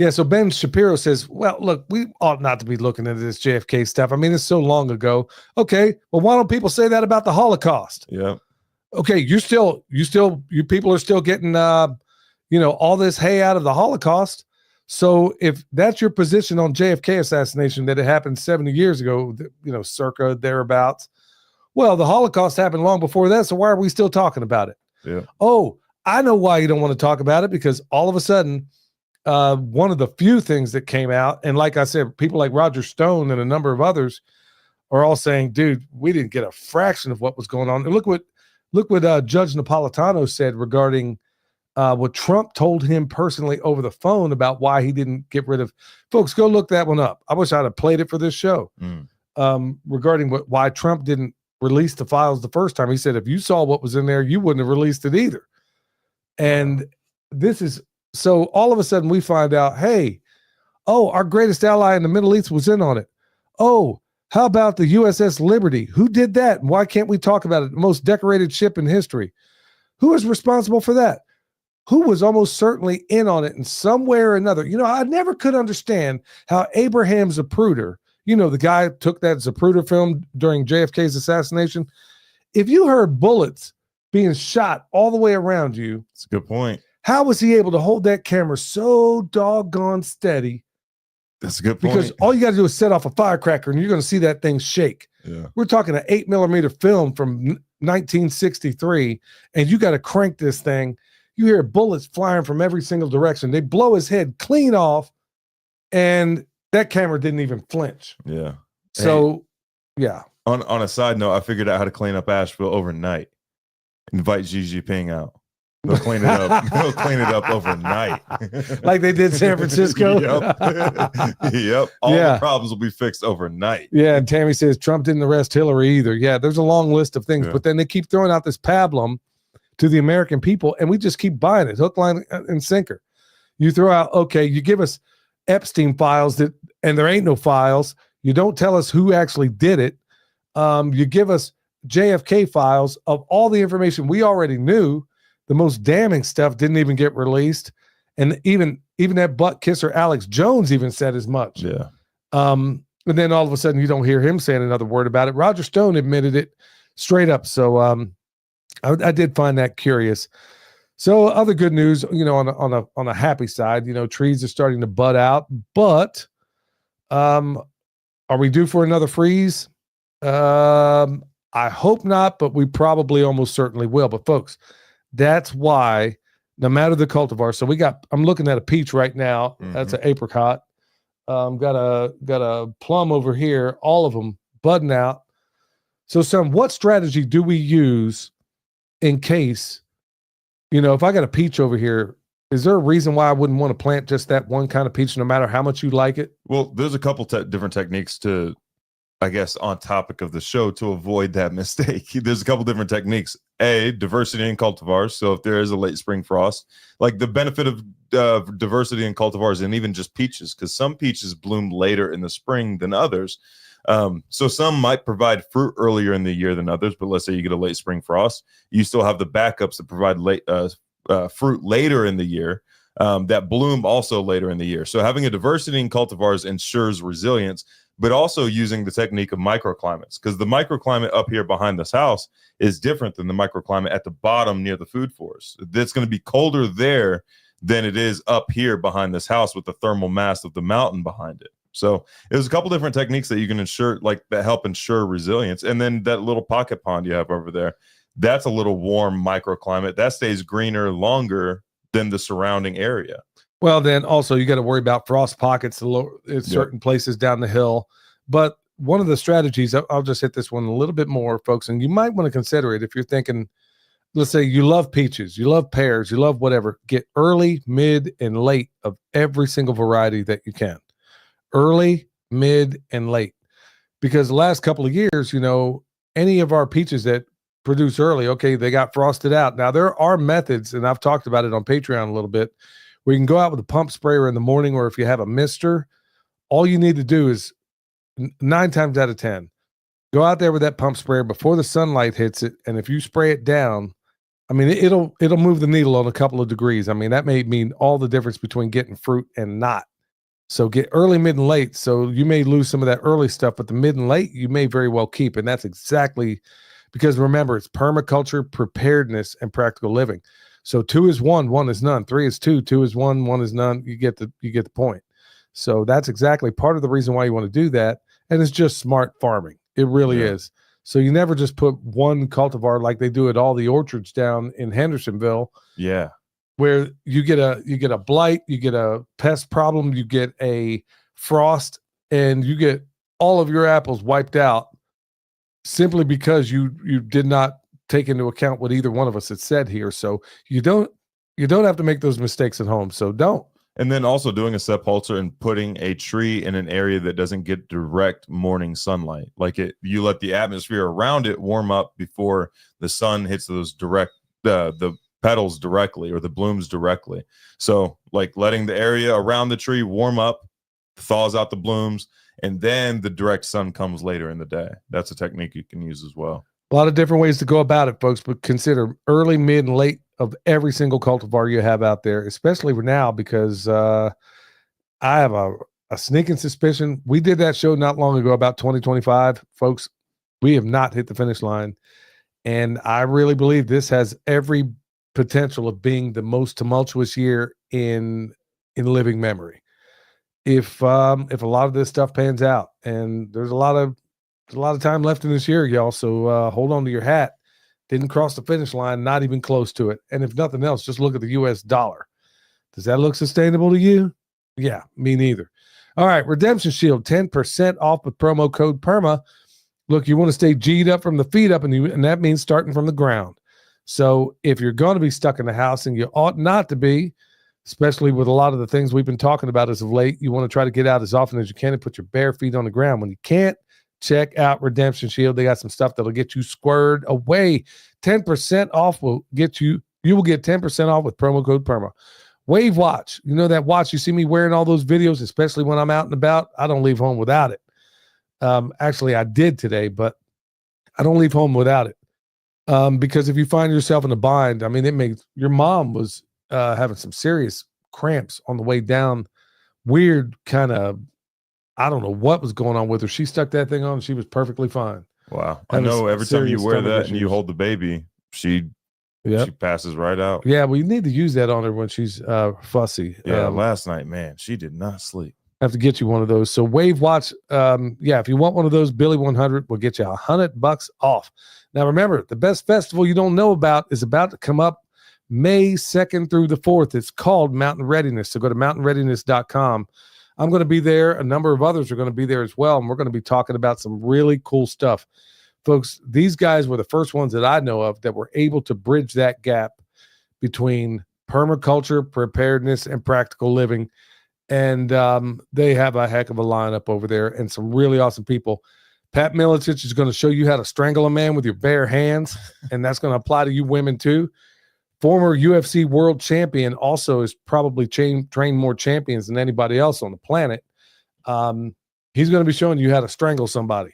Yeah, so Ben Shapiro says, well, look, we ought not to be looking into this JFK stuff. I mean, it's so long ago. Okay, well, why don't people say that about the Holocaust? Yeah. Okay, you people are still getting, all this hay out of the Holocaust. So if that's your position on JFK assassination, that it happened 70 years ago, circa thereabouts, well, the Holocaust happened long before that. So why are we still talking about it? Yeah. Oh, I know why you don't want to talk about it, because all of a sudden, one of the few things that came out, and like I said, people like Roger Stone and a number of others are all saying, dude, we didn't get a fraction of what was going on. And look what Judge Napolitano said regarding what Trump told him personally over the phone about why he didn't get rid of. Folks, go look that one up. I wish I'd have played it for this show. Regarding why Trump didn't release the files the first time. He said, if you saw what was in there, you wouldn't have released it either. And this is, so all of a sudden we find out, hey, our greatest ally in the Middle East was in on it. Oh, how about the USS Liberty? Who did that? And why can't we talk about it? The most decorated ship in history. Who is responsible for that? Who was almost certainly in on it in some way or another? I never could understand how Abraham Zapruder, the guy who took that Zapruder film during JFK's assassination. If you heard bullets being shot all the way around you, that's a good point. How was he able to hold that camera so doggone steady? That's a good point. Because all you got to do is set off a firecracker and you're going to see that thing shake. Yeah. We're talking an 8 millimeter film from 1963, and you got to crank this thing. You hear bullets flying from every single direction. They blow his head clean off, and that camera didn't even flinch. Yeah. So, yeah. On a side note, I figured out how to clean up Asheville overnight. Invite Xi Jinping out. They'll clean it up. They'll clean it up overnight, like they did San Francisco. Yep. All the problems will be fixed overnight. Yeah. And Tammy says Trump didn't arrest Hillary either. Yeah. There's a long list of things, but then they keep throwing out this pablum to the American people, and we just keep buying it, hook, line, and sinker. You throw out, okay, you give us Epstein files and there ain't no files. You don't tell us who actually did it. You give us JFK files of all the information we already knew. The most damning stuff didn't even get released. And even that butt kisser, Alex Jones, even said as much. Yeah. And then all of a sudden you don't hear him saying another word about it. Roger Stone admitted it straight up. So I did find that curious. So other good news, on a happy side, trees are starting to bud out, but are we due for another freeze? I hope not, but we probably almost certainly will. But folks, that's why no matter the cultivar. So I'm looking at a peach right now. Mm-hmm. That's an apricot. Got a plum over here, all of them budding out. So what strategy do we use in case, if I got a peach over here, is there a reason why I wouldn't want to plant just that one kind of peach, no matter how much you like it? Well, there's a couple different techniques to, I guess, on topic of the show to avoid that mistake. There's a couple different techniques. Diversity in cultivars. So if there is a late spring frost, like the benefit of diversity in cultivars, and even just peaches, because some peaches bloom later in the spring than others. So some might provide fruit earlier in the year than others, but let's say you get a late spring frost, you still have the backups that provide late fruit later in the year, that bloom also later in the year. So having a diversity in cultivars ensures resilience, but also using the technique of microclimates, because the microclimate up here behind this house is different than the microclimate at the bottom near the food forest. It's going to be colder there than it is up here behind this house with the thermal mass of the mountain behind it. So there's a couple different techniques that you can ensure, like that help ensure resilience. And then that little pocket pond you have over there, that's a little warm microclimate that stays greener longer than the surrounding area. Well, then also you got to worry about frost pockets in certain places down the hill. But one of the strategies, I'll just hit this one a little bit more, folks, and you might want to consider it if you're thinking, let's say you love peaches, you love pears, you love whatever, get early, mid, and late of every single variety that you can. Early, mid, and late. Because the last couple of years, any of our peaches that produce early, okay, they got frosted out. Now, there are methods, and I've talked about it on Patreon a little bit, where you can go out with a pump sprayer in the morning, or if you have a mister, all you need to do is 9 times out of 10, Go out there with that pump sprayer before the sunlight hits it, and if you spray it down, I mean, it'll move the needle on a couple of degrees. I mean, that may mean all the difference between getting fruit and not. So get early, mid, and late. So you may lose some of that early stuff, but the mid and late you may very well keep. And that's exactly because remember, it's permaculture, preparedness, and practical living. So 2 is 1, 1 is none. 3 is 2, 2 is 1, 1 is none. You get the point. So that's exactly part of the reason why you want to do that. And it's just smart farming. It really is. So you never just put one cultivar like they do at all the orchards down in Hendersonville. Yeah. Where you get a blight, you get a pest problem, you get a frost, and you get all of your apples wiped out simply because you did not take into account what either one of us had said here. So you don't have to make those mistakes at home. So don't. And then also doing a sepulcher and putting a tree in an area that doesn't get direct morning sunlight. Like you let the atmosphere around it warm up before the sun hits those direct the petals directly or the blooms directly. So like letting the area around the tree warm up, thaws out the blooms, and then the direct sun comes later in the day. That's a technique you can use as well. A lot of different ways to go about it, folks, but consider early, mid, and late of every single cultivar you have out there, especially now because I have a sneaking suspicion. We did that show not long ago about 2025. Folks, we have not hit the finish line. And I really believe this has every potential of being the most tumultuous year in living memory. If a lot of this stuff pans out, and there's a lot of time left in this year, y'all. So hold on to your hat. Didn't cross the finish line, not even close to it. And if nothing else, just look at the US dollar. Does that look sustainable to you? Yeah, me neither. All right, Redemption Shield, 10% off with promo code PERMA. Look, you want to stay G'd up from the feet up, and that means starting from the ground. So if you're going to be stuck in the house, and you ought not to be, especially with a lot of the things we've been talking about as of late, you want to try to get out as often as you can and put your bare feet on the ground. When you can't, check out Redemption Shield. They got some stuff that'll get you squared away. 10% off will get you. You will get 10% off with promo code PERMA. Wave Watch. You know that watch you see me wearing all those videos, especially when I'm out and about. I don't leave home without it. Actually, I did today, but I don't leave home without it. Because if you find yourself in a bind, I mean, it makes your mom was having some serious cramps on the way down. Weird kind of, I don't know what was going on with her. She stuck that thing on. And she was perfectly fine. Wow. I know every time you wear that and you hold the baby, she passes right out. Yeah. Well, you need to use that on her when she's fussy. Yeah. Last night, man, she did not sleep. I have to get you one of those. So Wave Watch. If you want one of those, Billy 100 will get you $100 off. Now, remember, the best festival you don't know about is about to come up May 2nd through the 4th. It's called Mountain Readiness. So go to mountainreadiness.com. I'm going to be there. A number of others are going to be there as well. And we're going to be talking about some really cool stuff. Folks, these guys were the first ones that I know of that were able to bridge that gap between permaculture, preparedness, and practical living. And they have a heck of a lineup over there and some really awesome people. Pat Milicic is going to show you how to strangle a man with your bare hands. And that's going to apply to you women too. Former UFC world champion also is probably trained more champions than anybody else on the planet. He's going to be showing you how to strangle somebody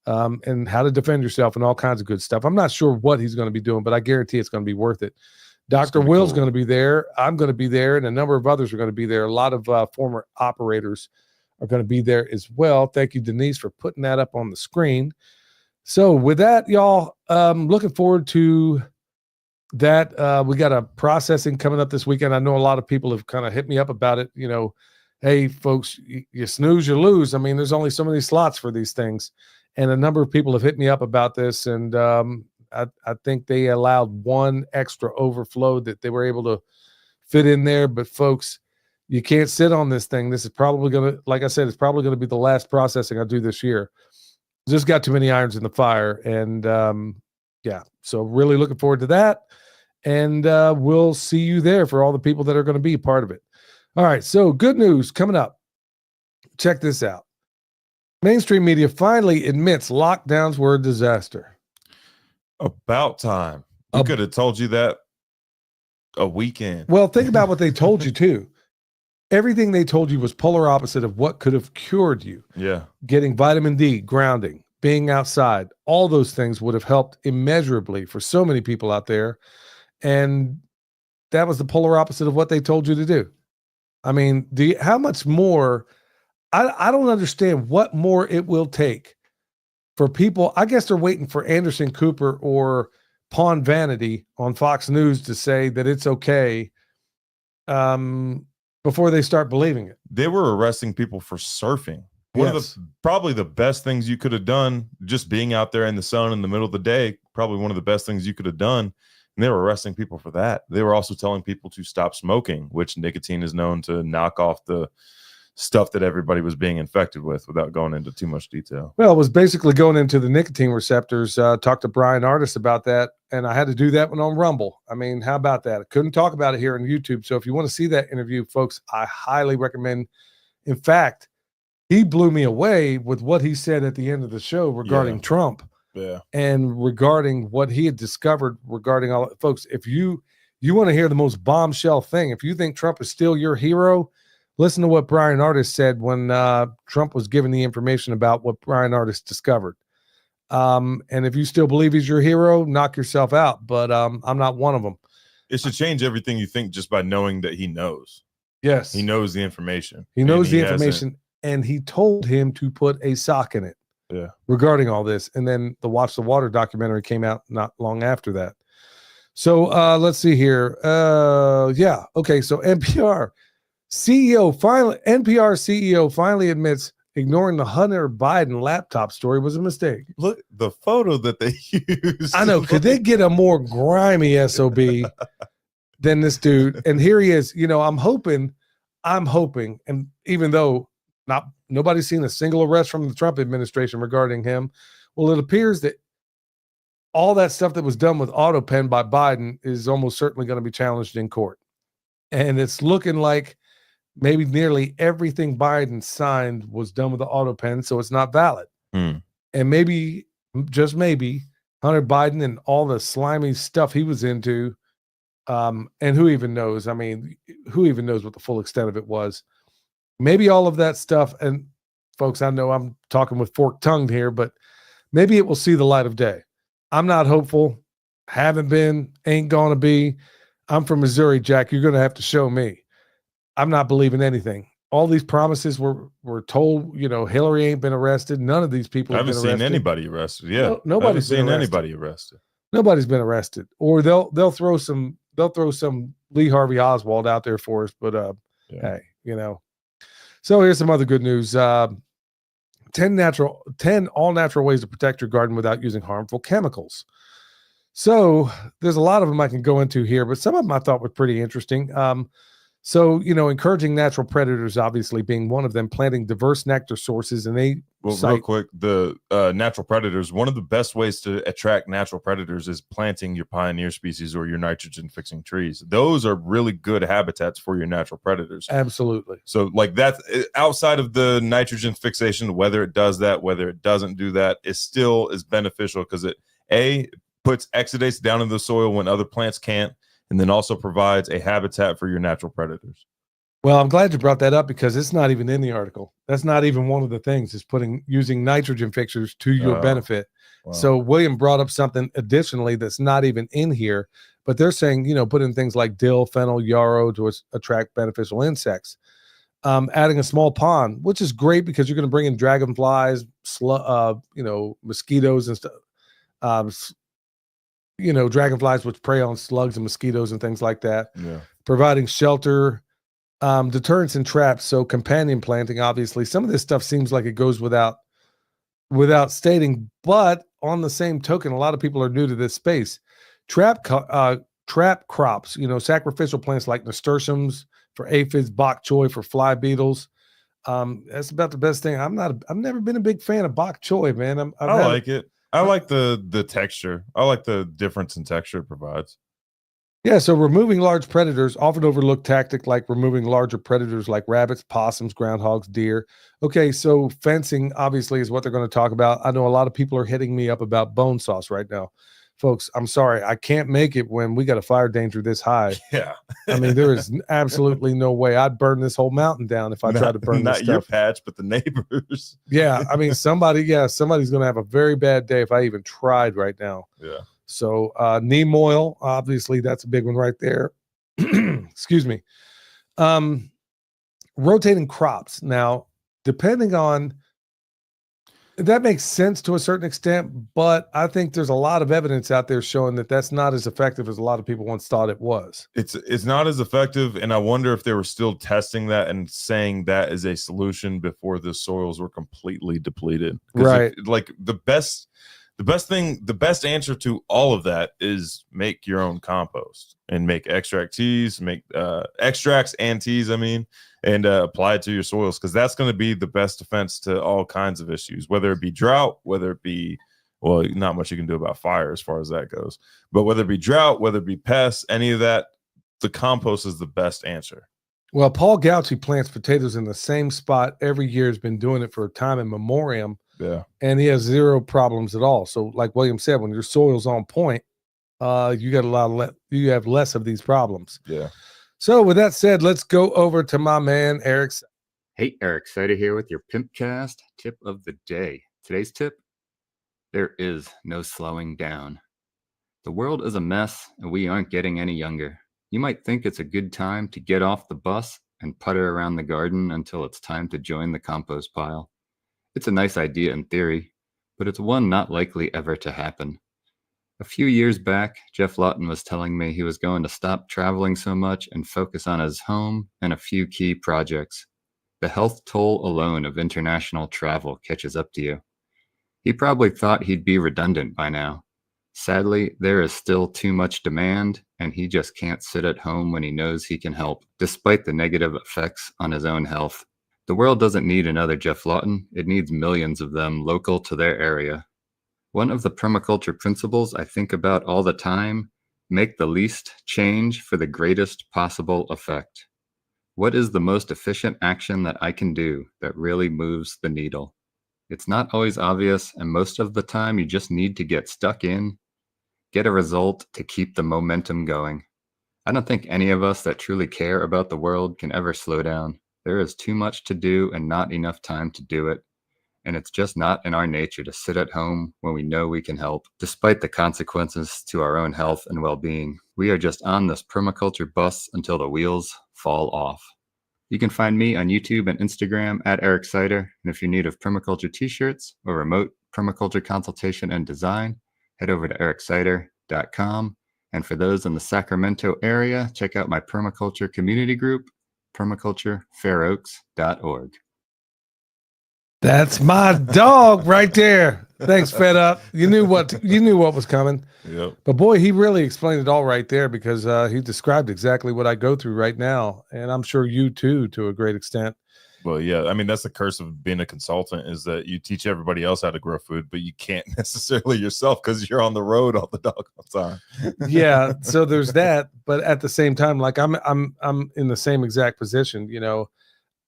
and how to defend yourself and all kinds of good stuff. I'm not sure what he's going to be doing, but I guarantee it's going to be worth it. Dr. Will's going to be there. I'm going to be there, and a number of others are going to be there. A lot of former operators are going to be there as well. Thank you, Denise, for putting that up on the screen. So with that, y'all, looking forward to that. We got a processing coming up this weekend. I know a lot of people have kind of hit me up about it. You know, hey, folks, you snooze, you lose. I mean, there's only so many slots for these things. And a number of people have hit me up about this. And I think they allowed one extra overflow that they were able to fit in there. But folks, you can't sit on this thing. This is probably going to, like I said, it's probably going to be the last processing I do this year. Just got too many irons in the fire. And so really looking forward to that. And we'll see you there for all the people that are going to be part of it. All right. So good news coming up. Check this out. Mainstream media finally admits lockdowns were a disaster. About time. I could have told you that a weekend. Well, think about what they told you too. Everything they told you was polar opposite of what could have cured you. Yeah. Getting vitamin D, grounding, being outside, all those things would have helped immeasurably for so many people out there. And that was the polar opposite of what they told you to do. I mean, how much more? I don't understand what more it will take for people. I guess they're waiting for Anderson Cooper or Pawn Vanity on Fox News to say that it's okay before they start believing it. They were arresting people for surfing. One of the probably the best things you could have done, just being out there in the sun in the middle of the day, probably one of the best things you could have done. And they were arresting people for that. They were also telling people to stop smoking, which nicotine is known to knock off the stuff that everybody was being infected with, without going into too much detail. Well, it was basically going into the nicotine receptors. Talked to Brian Artis about that, and I had to do that one on Rumble. I mean, how about that? I couldn't talk about it here on YouTube. So if you want to see that interview, folks, I highly recommend. In fact, he blew me away with what he said at the end of the show regarding Trump. Yeah. And regarding what he had discovered regarding all folks. If you want to hear the most bombshell thing, if you think Trump is still your hero, listen to what Brian Artis said when Trump was given the information about what Brian Artis discovered. And if you still believe he's your hero, knock yourself out. But I'm not one of them. It should change everything you think just by knowing that he knows. Yes. He knows the information. He knows the information. And he told him to put a sock in it. Yeah. Regarding all this. And then the Watch the Water documentary came out not long after that. So let's see here. Yeah. Okay. So NPR CEO finally admits ignoring the Hunter Biden laptop story was a mistake. Look, the photo that they used. I know. Could they get a more grimy SOB than this dude? And here he is. You know, I'm hoping, and even though nobody's seen a single arrest from the Trump administration regarding him, well, it appears that all that stuff that was done with AutoPen by Biden is almost certainly going to be challenged in court. And it's looking like maybe nearly everything Biden signed was done with the AutoPen, so it's not valid. And maybe, just maybe, Hunter Biden and all the slimy stuff he was into, and who even knows? I mean, who even knows what the full extent of it was? Maybe all of that stuff, and folks, I know I'm talking with fork-tongued here, but maybe it will see the light of day. I'm not hopeful, haven't been, ain't gonna be. I'm from Missouri, Jack. You're gonna have to show me. I'm not believing anything. All these promises were told. You know, Hillary ain't been arrested. None of these people have been arrested. I haven't seen anybody arrested. Yeah, no, nobody's seen anybody arrested. Nobody's been arrested. Or they'll throw some Lee Harvey Oswald out there for us. But hey, you know. So here's some other good news. 10 all natural ways to protect your garden without using harmful chemicals. So there's a lot of them I can go into here, but some of them I thought were pretty interesting. So, you know, encouraging natural predators, obviously being one of them, planting diverse nectar sources. And real quick, the natural predators, one of the best ways to attract natural predators is planting your pioneer species or your nitrogen fixing trees. Those are really good habitats for your natural predators. Absolutely. So like that's outside of the nitrogen fixation, whether it does that, whether it doesn't do that, it still is beneficial because it puts exudates down in the soil when other plants can't, and then also provides a habitat for your natural predators. Well, I'm glad you brought that up because it's not even in the article. That's not even one of the things, is using nitrogen fixers to your benefit. Wow. So William brought up something additionally that's not even in here, but they're saying, you know, put in things like dill, fennel, yarrow to attract beneficial insects. Adding a small pond, which is great because you're going to bring in dragonflies, you know, mosquitoes and stuff. You know, dragonflies which prey on slugs and mosquitoes and things like that. Yeah. Providing shelter, deterrence and traps. So companion planting, obviously, some of this stuff seems like it goes without stating, but on the same token, a lot of people are new to this space. Trap crops, you know, sacrificial plants like nasturtiums for aphids, bok choy for fly beetles. That's about the best thing. I've never been a big fan of bok choy, man. I like it. I like the texture. I like the difference in texture it provides. Yeah, so removing large predators, often overlooked tactic like removing larger predators like rabbits, possums, groundhogs, deer. Okay, so fencing obviously is what they're going to talk about. I know a lot of people are hitting me up about bone saws right now. folks, I'm sorry, I can't make it when we got a fire danger this high. Yeah. I mean, there is absolutely no way I'd burn this whole mountain down if I tried to burn this not your stuff. patch, but the neighbors. Yeah, I mean, somebody's going to have a very bad day if I even tried right now. Yeah. So neem oil, obviously, that's a big one right there. Excuse me. Rotating crops. Now, depending on, that makes sense to a certain extent, but I think there's a lot of evidence out there showing that that's not as effective as a lot of people once thought it was. It's not as effective, and I wonder if they were still testing that and saying that is a solution before the soils were completely depleted. Right. Like the best answer to all of that is make your own compost and make extract teas, make extracts and teas, and apply it to your soils, because that's going to be the best defense to all kinds of issues, whether it be drought, whether it be, well, not much you can do about fire as far as that goes, but whether it be drought, whether it be pests, any of that, the compost is the best answer. Well, Paul Gauci plants potatoes in the same spot every year, has been doing it for time in memoriam. Yeah. And he has zero problems at all. So like William said, when your soil's on point, you got you have less of these problems. Yeah. So with that said, let's go over to my man, Eric. Hey, Eric Seider here with your Pimpcast tip of the day. Today's tip: there is no slowing down. The world is a mess and we aren't getting any younger. You might think it's a good time to get off the bus and putter around the garden until it's time to join the compost pile. It's a nice idea in theory, but it's one not likely ever to happen. A few years back, Jeff Lawton was telling me he was going to stop traveling so much and focus on his home and a few key projects. The health toll alone of international travel catches up to you. He probably thought he'd be redundant by now. Sadly, there is still too much demand, and he just can't sit at home when he knows he can help, despite the negative effects on his own health. The world doesn't need another Jeff Lawton. It needs millions of them local to their area. One of the permaculture principles I think about all the time: make the least change for the greatest possible effect. What is the most efficient action that I can do that really moves the needle? It's not always obvious, and most of the time you just need to get stuck in, get a result to keep the momentum going. I don't think any of us that truly care about the world can ever slow down. There is too much to do and not enough time to do it. And it's just not in our nature to sit at home when we know we can help, despite the consequences to our own health and well-being. We are just on this permaculture bus until the wheels fall off. You can find me on YouTube and Instagram at Eric Seider. And if you're in need of permaculture t-shirts or remote permaculture consultation and design, head over to ericseider.com. And for those in the Sacramento area, check out my permaculture community group, permaculturefairoaks.org. That's my dog right there. Thanks, Fed Up. You knew what was coming. Yep. But boy, he really explained it all right there, because he described exactly what I go through right now, and I'm sure you too, to a great extent. Well, yeah, that's the curse of being a consultant, is that you teach everybody else how to grow food, but you can't necessarily yourself because you're on the road all the doggone time. Yeah, so there's that, but at the same time, like I'm in the same exact position.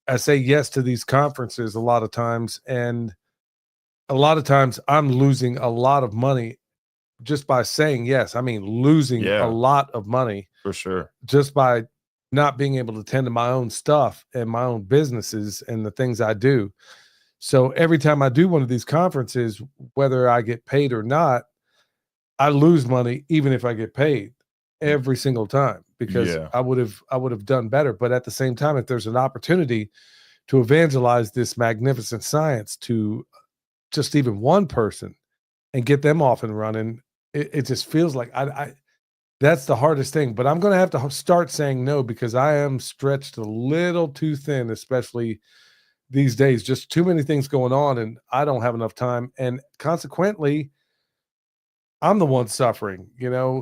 I say yes to these conferences a lot of times, and a lot of times I'm losing a lot of money just by saying yes. Losing a lot of money for sure, just by not being able to tend to my own stuff and my own businesses and the things I do. So every time I do one of these conferences, whether I get paid or not, I lose money, even if I get paid, every single time, because I would have done better. But at the same time, if there's an opportunity to evangelize this magnificent science to just even one person and get them off and running, it just feels like that's the hardest thing. But I'm going to have to start saying no, because I am stretched a little too thin, especially these days. Just too many things going on, and I don't have enough time. And consequently, I'm the one suffering,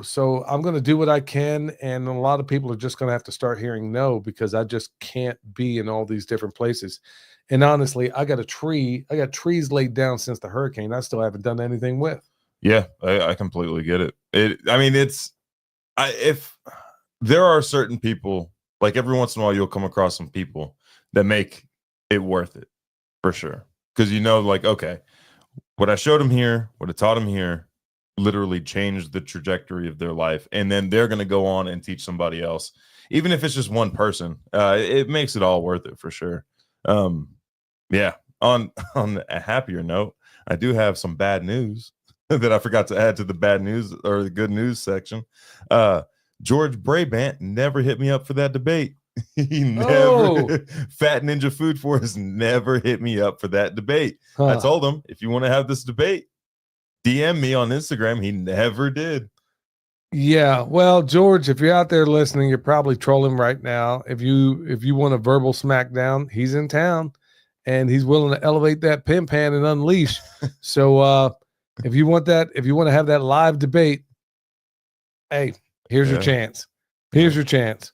so I'm going to do what I can. And a lot of people are just going to have to start hearing no, because I just can't be in all these different places. And honestly, I got trees laid down since the hurricane I still haven't done anything with. Yeah, I completely get it. If there are certain people, like every once in a while, you'll come across some people that make it worth it, for sure. Because like, okay, what I showed him here, what I taught him here, literally change the trajectory of their life, and then they're going to go on and teach somebody else, even if it's just one person. It makes it all worth it for sure. Yeah. On a happier note, I do have some bad news that I forgot to add to the bad news or the good news section. George Brabant never hit me up for that debate. He never, Fat Ninja Food Force never hit me up for that debate. I told him, if you want to have this debate, DM me on Instagram. He never did. Yeah, well, George, if you're out there listening, you're probably trolling right now. If you want a verbal smackdown, he's in town, and he's willing to elevate that pimp hand and unleash. So if you want to have that live debate, hey, here's your chance. Here's your chance.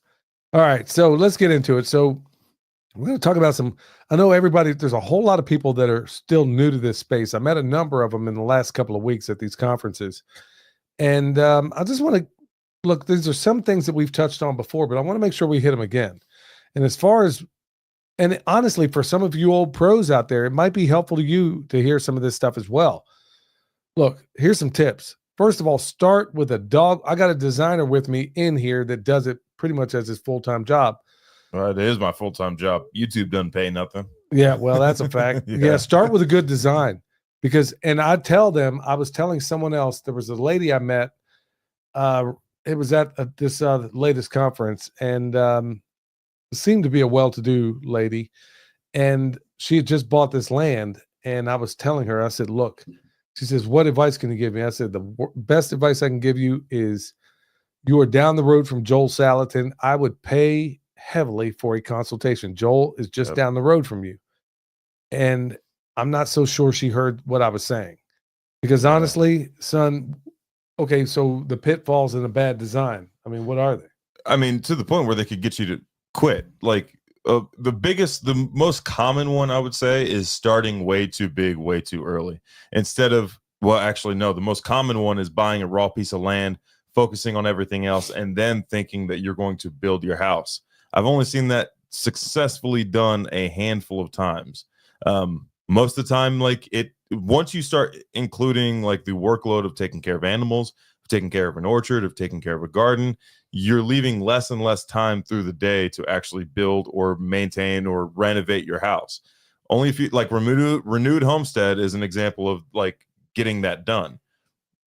All right, so let's get into it. So we're going to talk about I know there's a whole lot of people that are still new to this space. I met a number of them in the last couple of weeks at these conferences. And I just want to look, these are some things that we've touched on before, but I want to make sure we hit them again. And and honestly, for some of you old pros out there, it might be helpful to you to hear some of this stuff as well. Look, here's some tips. First of all, start with a dog. I got a designer with me in here that does it pretty much as his full-time job. Well, it is my full-time job. YouTube doesn't pay nothing. Yeah, well, that's a fact. Yeah, start with a good design. And I tell them, I was telling someone else, there was a lady I met, it was at this latest conference, and seemed to be a well-to-do lady, and she had just bought this land, and I was telling her, I said, look, she says, what advice can you give me? I said, the best advice I can give you is you are down the road from Joel Salatin. I would pay heavily for a consultation. Joel is just down the road from you. And I'm not so sure she heard what I was saying, because honestly, son, okay, so the pitfalls in a bad design, I mean, what are they? I mean, to the point where they could get you to quit. Like the most common one I would say is starting way too big, way too early. The most common one is buying a raw piece of land, focusing on everything else, and then thinking that you're going to build your house. I've only seen that successfully done a handful of times. Most of the time, once you start including like the workload of taking care of animals, of taking care of an orchard, of taking care of a garden, you're leaving less and less time through the day to actually build or maintain or renovate your house. Only if you like renewed homestead is an example of like getting that done.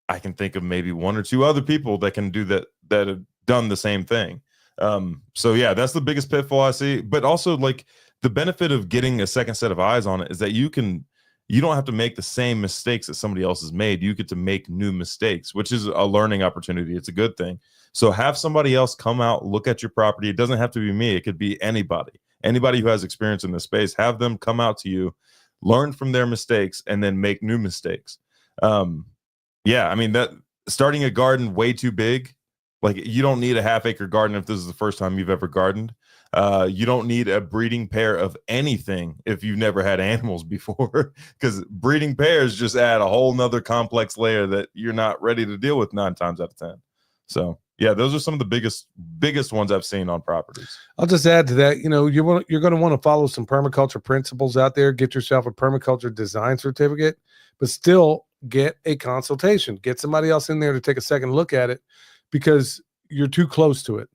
I can think of maybe one or two other people that can do that have done the same thing. So yeah, that's the biggest pitfall I see. But also, like, the benefit of getting a second set of eyes on it is that you don't have to make the same mistakes that somebody else has made. You get to make new mistakes, which is a learning opportunity. It's a good thing. So have somebody else come out, look at your property. It doesn't have to be me. It could be anybody who has experience in this space. Have them come out to you, learn from their mistakes, and then make new mistakes. Yeah, I mean, that starting a garden way too big, like, you don't need a half-acre garden if this is the first time you've ever gardened. You don't need a breeding pair of anything if you've never had animals before, because breeding pairs just add a whole nother complex layer that you're not ready to deal with 9 times out of 10. So yeah, those are some of the biggest ones I've seen on properties. I'll just add to that, you're going to want to follow some permaculture principles out there. Get yourself a permaculture design certificate, but still get a consultation. Get somebody else in there to take a second look at it, because you're too close to it.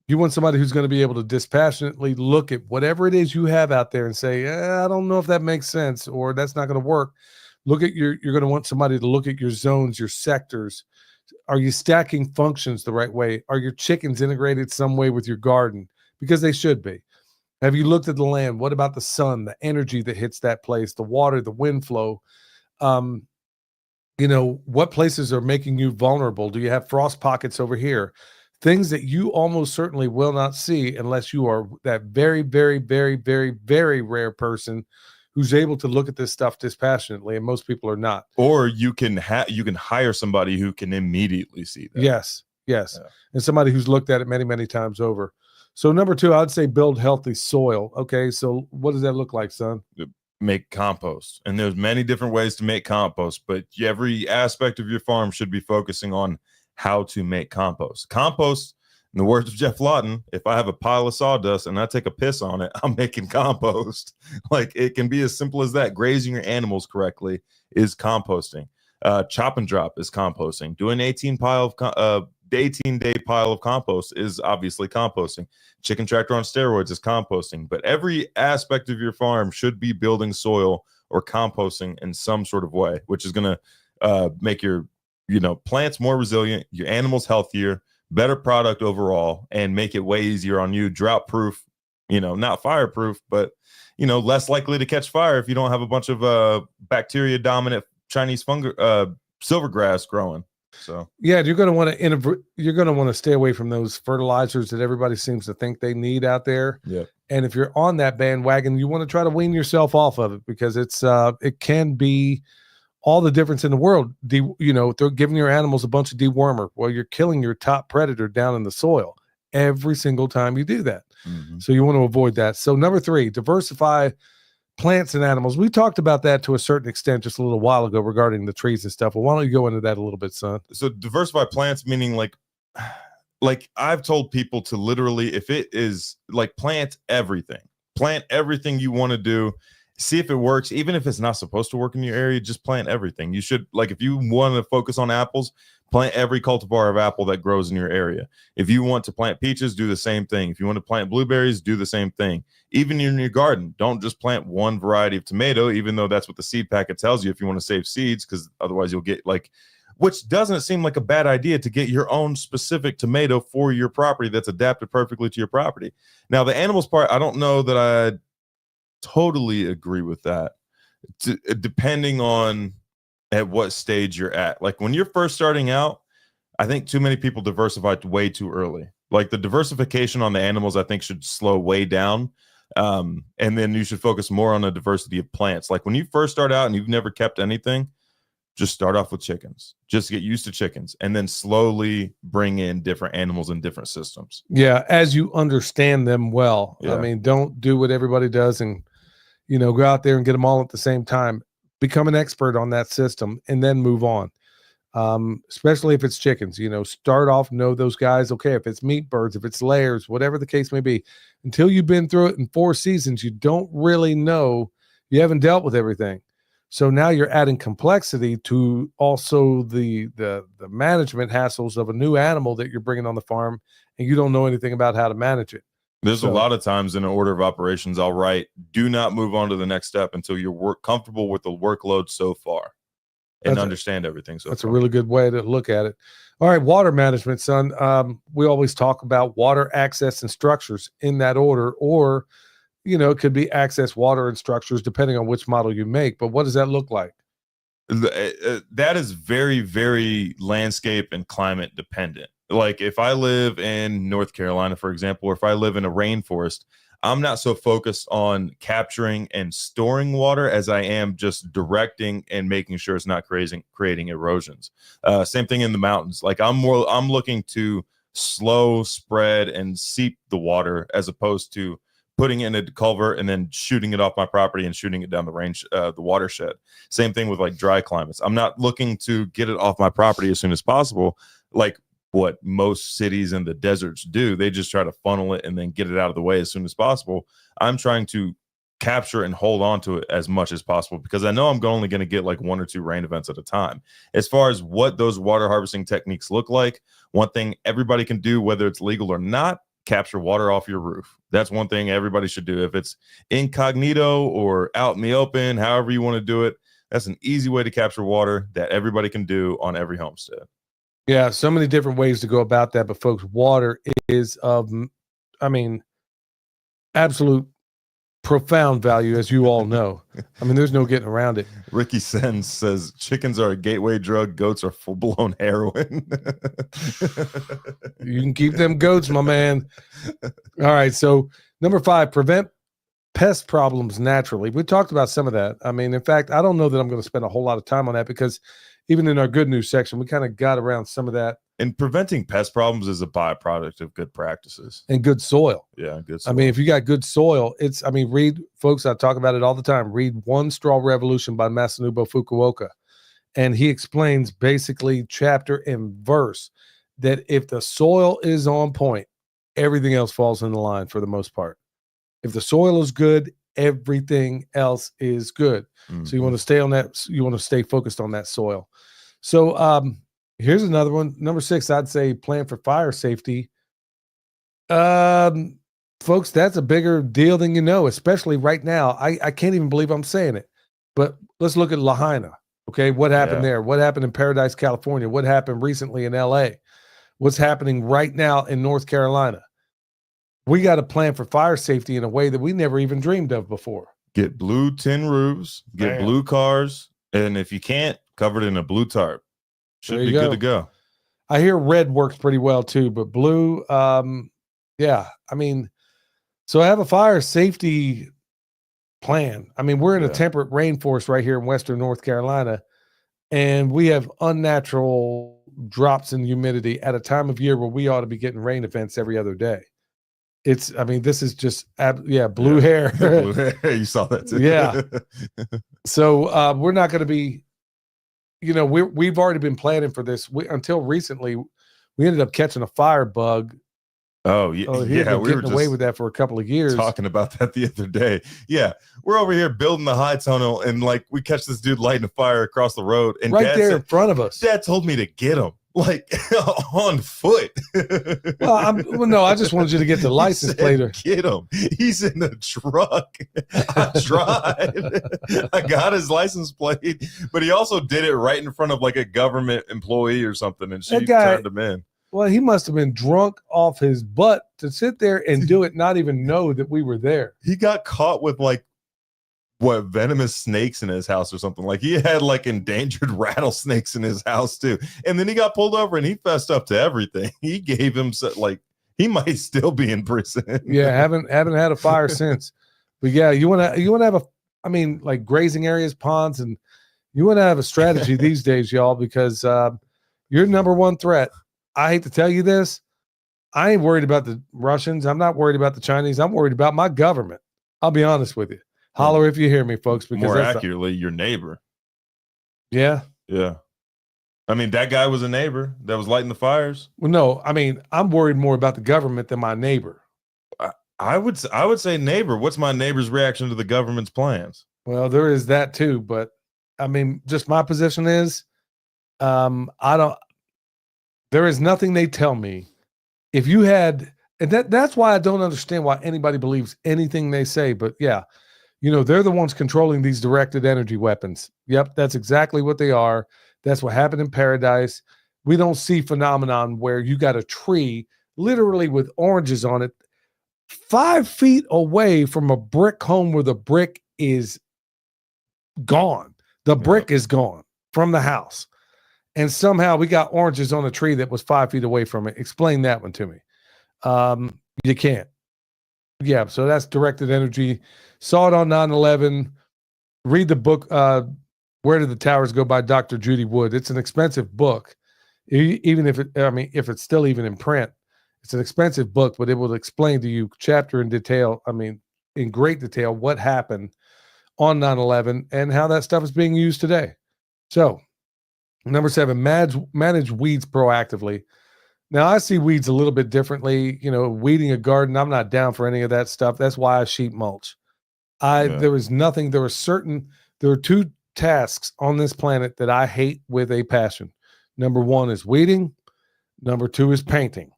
You want somebody who's going to be able to dispassionately look at whatever it is you have out there and say, I don't know if that makes sense, or that's not going to work. You're going to want somebody to look at your zones, your sectors. Are you stacking functions the right way? Are your chickens integrated some way with your garden? Because they should be. Have you looked at the land? What about the sun, the energy that hits that place, the water, the wind flow? What places are making you vulnerable? Do you have frost pockets over here? Things that you almost certainly will not see unless you are that very, very, very, very, very rare person who's able to look at this stuff dispassionately, and most people are not. Or you can hire somebody who can immediately see that. Yes. Yeah. And somebody who's looked at it many, many times over. So number 2, I'd say build healthy soil. Okay, so what does that look like, son? Make compost. And there's many different ways to make compost, but every aspect of your farm should be focusing on how to make compost. Compost, in the words of Jeff Lawton, if I have a pile of sawdust and I take a piss on it, I'm making compost. Like, it can be as simple as that. Grazing your animals correctly is composting. Chop and drop is composting. Doing 18-day pile of compost is obviously composting. Chicken tractor on steroids is composting. But every aspect of your farm should be building soil or composting in some sort of way, which is going to make your plants more resilient, your animals healthier, better product overall, and make it way easier on you. Drought proof, not fireproof, but less likely to catch fire if you don't have a bunch of bacteria dominant Chinese silvergrass growing. So yeah, you're going to want to you're going to want to stay away from those fertilizers that everybody seems to think they need out there. Yeah. And if you're on that bandwagon, you want to try to wean yourself off of it, because it can be all the difference in the world. They're giving your animals a bunch of dewormer. Well, you're killing your top predator down in the soil every single time you do that. Mhm. So you want to avoid that. So number 3, diversify plants and animals. We talked about that to a certain extent just a little while ago regarding the trees and stuff. Well, why don't you go into that a little bit, son? So diversify plants, meaning like I've told people to literally, if it is like plant everything you want to do, see if it works. Even if it's not supposed to work in your area, just plant everything. You should, like, if you want to focus on apples, plant every cultivar of apple that grows in your area. If you want to plant peaches, do the same thing. If you want to plant blueberries, do the same thing. Even in your garden, don't just plant one variety of tomato, even though that's what the seed packet tells you if you want to save seeds, because otherwise you'll get which doesn't seem like a bad idea, to get your own specific tomato for your property that's adapted perfectly to your property. Now, the animals part, I don't know that I totally agree with that, depending on at what stage you're at. Like when you're first starting out, I think too many people diversified way too early. Like the diversification on the animals, I think, should slow way down. And then you should focus more on the diversity of plants. Like when you first start out and you've never kept anything, just start off with chickens. Just get used to chickens, and then slowly bring in different animals in different systems. Yeah, as you understand them well. Yeah. I mean, don't do what everybody does and go out there and get them all at the same time. Become an expert on that system and then move on. Especially if it's chickens, start off, know those guys. Okay, if it's meat birds, if it's layers, whatever the case may be, until you've been through it in 4 seasons, you don't really know. You haven't dealt with everything. So now you're adding complexity to also the management hassles of a new animal that you're bringing on the farm, and you don't know anything about how to manage it. There's a lot of times in an order of operations, I'll write, do not move on to the next step until you're comfortable with the workload so far and understand everything. So that's a really good way to look at it. All right, water management, son. We always talk about water access and structures in that order, or it could be access, water, and structures, depending on which model you make. But what does that look like? That is very, very landscape and climate dependent. Like if I live in North Carolina, for example, or if I live in a rainforest, I'm not so focused on capturing and storing water as I am just directing and making sure it's not creating erosions. Same thing in the mountains. Like I'm looking to slow spread and seep the water, as opposed to putting in a culvert and then shooting it off my property and shooting it down the range, the watershed. Same thing with like dry climates. I'm not looking to get it off my property as soon as possible, like what most cities in the deserts do. They just try to funnel it and then get it out of the way as soon as possible. I'm trying to capture and hold on to it as much as possible, because I know I'm only going to get like 1 or 2 rain events at a time. As far as what those water harvesting techniques look like, one thing everybody can do, whether it's legal or not, capture water off your roof. That's one thing everybody should do. If it's incognito or out in the open, however you want to do it, that's an easy way to capture water that everybody can do on every homestead. Yeah, so many different ways to go about that. But folks, water is absolute profound value, as you all know. I mean, there's no getting around it. Ricky Sens says chickens are a gateway drug, goats are full-blown heroin. You can keep them goats, my man. All right, so number 5, prevent pest problems naturally. We talked about some of that. I mean, in fact, I don't know that I'm going to spend a whole lot of time on that, because even in our good news section, we kind of got around some of that. And preventing pest problems is a byproduct of good practices And good soil. Yeah, good soil. I mean, if you got good soil, read, folks, I talk about it all the time. Read One Straw Revolution by Masanobu Fukuoka. And he explains basically chapter and verse that if the soil is on point, everything else falls in the line for the most part. If the soil is good, everything else is good. So you want to stay on that. You want to stay focused on that soil. So here's another one. Number 6, I'd say plan for fire safety. Folks, that's a bigger deal than you know, especially right now. I can't even believe I'm saying it, but let's look at Lahaina. Okay. What happened there? What happened in Paradise, California? What happened recently in LA? What's happening right now in North Carolina? We got to plan for fire safety in a way that we never even dreamed of before. Get blue tin roofs, get blue cars, and if you can't, cover it in a blue tarp. Should be good to go. I hear red works pretty well too, but blue, yeah. I mean, so I have a fire safety plan. I mean, we're in a temperate rainforest right here in Western North Carolina, and we have unnatural drops in humidity at a time of year where we ought to be getting rain events every other day. I mean, this is just, blue hair. Blue hair. You saw that too. Yeah. So we're not going to be, we've already been planning for this. Until recently, we ended up catching a fire bug. Oh, yeah. We were getting away with that for a couple of years. Talking about that the other day. Yeah. We're over here building the high tunnel, and like we catch this dude lighting a fire across the road. And right there in front of us. Dad told me to get him. Like on foot. Well, no, I just wanted you to get the license plate. Get him. He's in the truck. I tried. I got his license plate, but he also did it right in front of like a government employee or something, and she turned him in. Well, he must have been drunk off his butt to sit there and do it, not even know that we were there. He got caught with venomous snakes in his house or something. Like he had like endangered rattlesnakes in his house too. And then he got pulled over and he fessed up to everything. He gave him he might still be in prison. Yeah, haven't had a fire since. But yeah, you want to have like grazing areas, ponds, and you want to have a strategy these days, y'all, because your number one threat. I hate to tell you this. I ain't worried about the Russians. I'm not worried about the Chinese. I'm worried about my government. I'll be honest with you. Holler if you hear me, folks. Because more accurately, your neighbor. Yeah. Yeah. I mean, that guy was a neighbor that was lighting the fires. Well, no, I mean, I'm worried more about the government than my neighbor. I would say neighbor. What's my neighbor's reaction to the government's plans? Well, there is that too, but I mean, just my position is, there is nothing they tell me. If you had, and that's why I don't understand why anybody believes anything they say, but yeah. They're the ones controlling these directed energy weapons. Yep, that's exactly what they are. That's what happened in Paradise. We don't see phenomenon where you got a tree literally with oranges on it 5 feet away from a brick home where the brick is gone. The brick is gone from the house. And somehow we got oranges on a tree that was 5 feet away from it. Explain that one to me. You can't. Yeah, so that's directed energy. Saw it on 9/11. Read the book, Where Did the Towers Go by Dr. Judy Wood. It's an expensive book. Even if it's still even in print, it's an expensive book, but it will explain to you chapter in detail, in great detail, what happened on 9/11 and how that stuff is being used today. So, number 7, manage weeds proactively. Now, I see weeds a little bit differently. Weeding a garden, I'm not down for any of that stuff. That's why I sheet mulch. There are 2 tasks on this planet that I hate with a passion. Number 1 is weeding. Number 2 is painting.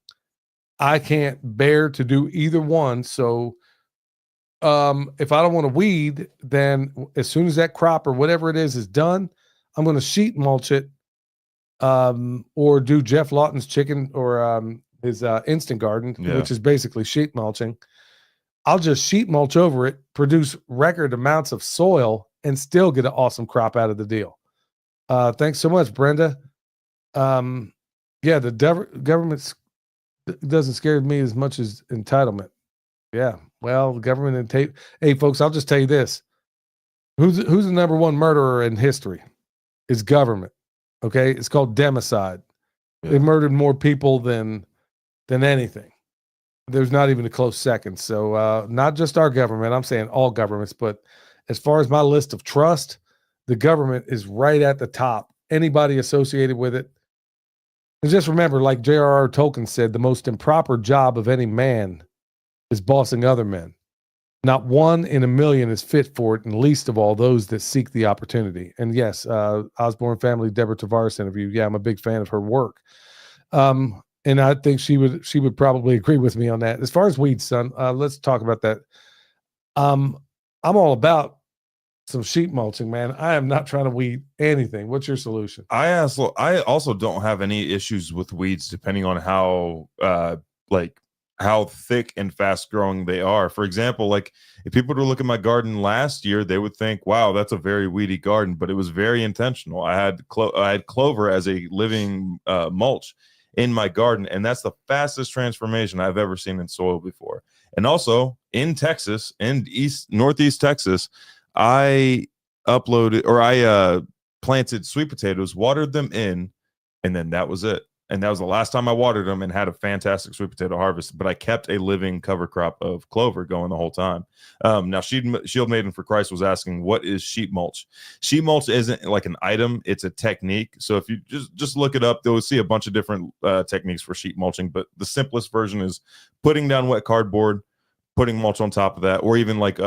I can't bear to do either one. So if I don't want to weed, then as soon as that crop or whatever it is done, I'm going to sheet mulch it. Or do Jeff Lawton's chicken or his instant garden, which is basically sheet mulching. I'll just sheet mulch over it, produce record amounts of soil, and still get an awesome crop out of the deal. Thanks so much, Brenda. The government doesn't scare me as much as entitlement. Yeah, well, the government and tape. Hey, folks, I'll just tell you this: who's the number one murderer in history? It's government. Okay, it's called democide. They murdered more people than anything. There's not even a close second. So not just our government, I'm saying all governments, but as far as my list of trust, the government is right at the top. Anybody associated with it. And just remember, like J.R.R. Tolkien said, the most improper job of any man is bossing other men. Not one in a million is fit for it, and least of all those that seek the opportunity. And yes, Osborne family, Deborah Tavares interview. Yeah, I'm a big fan of her work. And I think she would probably agree with me on that. As far as weeds, son, let's talk about that. I'm all about some sheep mulching, man. I am not trying to weed anything. What's your solution? I also don't have any issues with weeds, depending on how how thick and fast growing they are. For example, like if people were to look at my garden last year, they would think, wow, that's a very weedy garden, but it was very intentional. I had clover as a living mulch in my garden, and that's the fastest transformation I've ever seen in soil before. And also in Texas, in northeast Texas, I planted sweet potatoes, watered them in, and then that was it. And that was the last time I watered them, and had a fantastic sweet potato harvest. But I kept a living cover crop of clover going the whole time. Now, Shield Maiden for Christ was asking, what is sheep mulch? Sheep mulch isn't like an item; it's a technique. So if you just look it up, you'll see a bunch of different techniques for sheep mulching. But the simplest version is putting down wet cardboard, putting mulch on top of that, or even like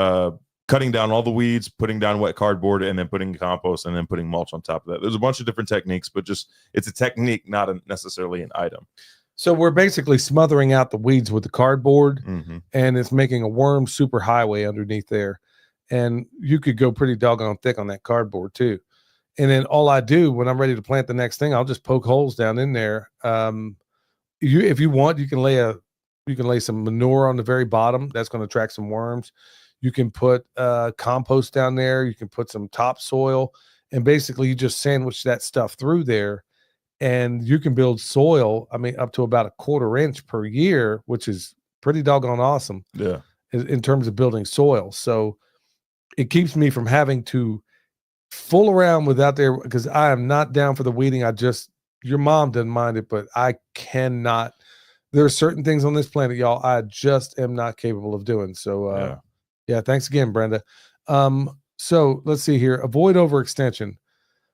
cutting down all the weeds, putting down wet cardboard, and then putting compost, and then putting mulch on top of that. There's a bunch of different techniques, but it's a technique, not necessarily an item. So we're basically smothering out the weeds with the cardboard, and it's making a worm super highway underneath there. And you could go pretty doggone thick on that cardboard too. And then all I do when I'm ready to plant the next thing, I'll just poke holes down in there. If you want, you can lay some manure on the very bottom. That's going to attract some worms. You can put compost down there. You can put some topsoil, and basically you just sandwich that stuff through there, and you can build soil. I mean, up to about 1/4 inch per year, which is pretty doggone awesome. Yeah, in terms of building soil. So it keeps me from having to fool around without there, because I am not down for the weeding. Your mom doesn't mind it, but I cannot. There are certain things on this planet, y'all, I just am not capable of doing. So yeah, thanks again, Brenda. So let's see here. Avoid overextension.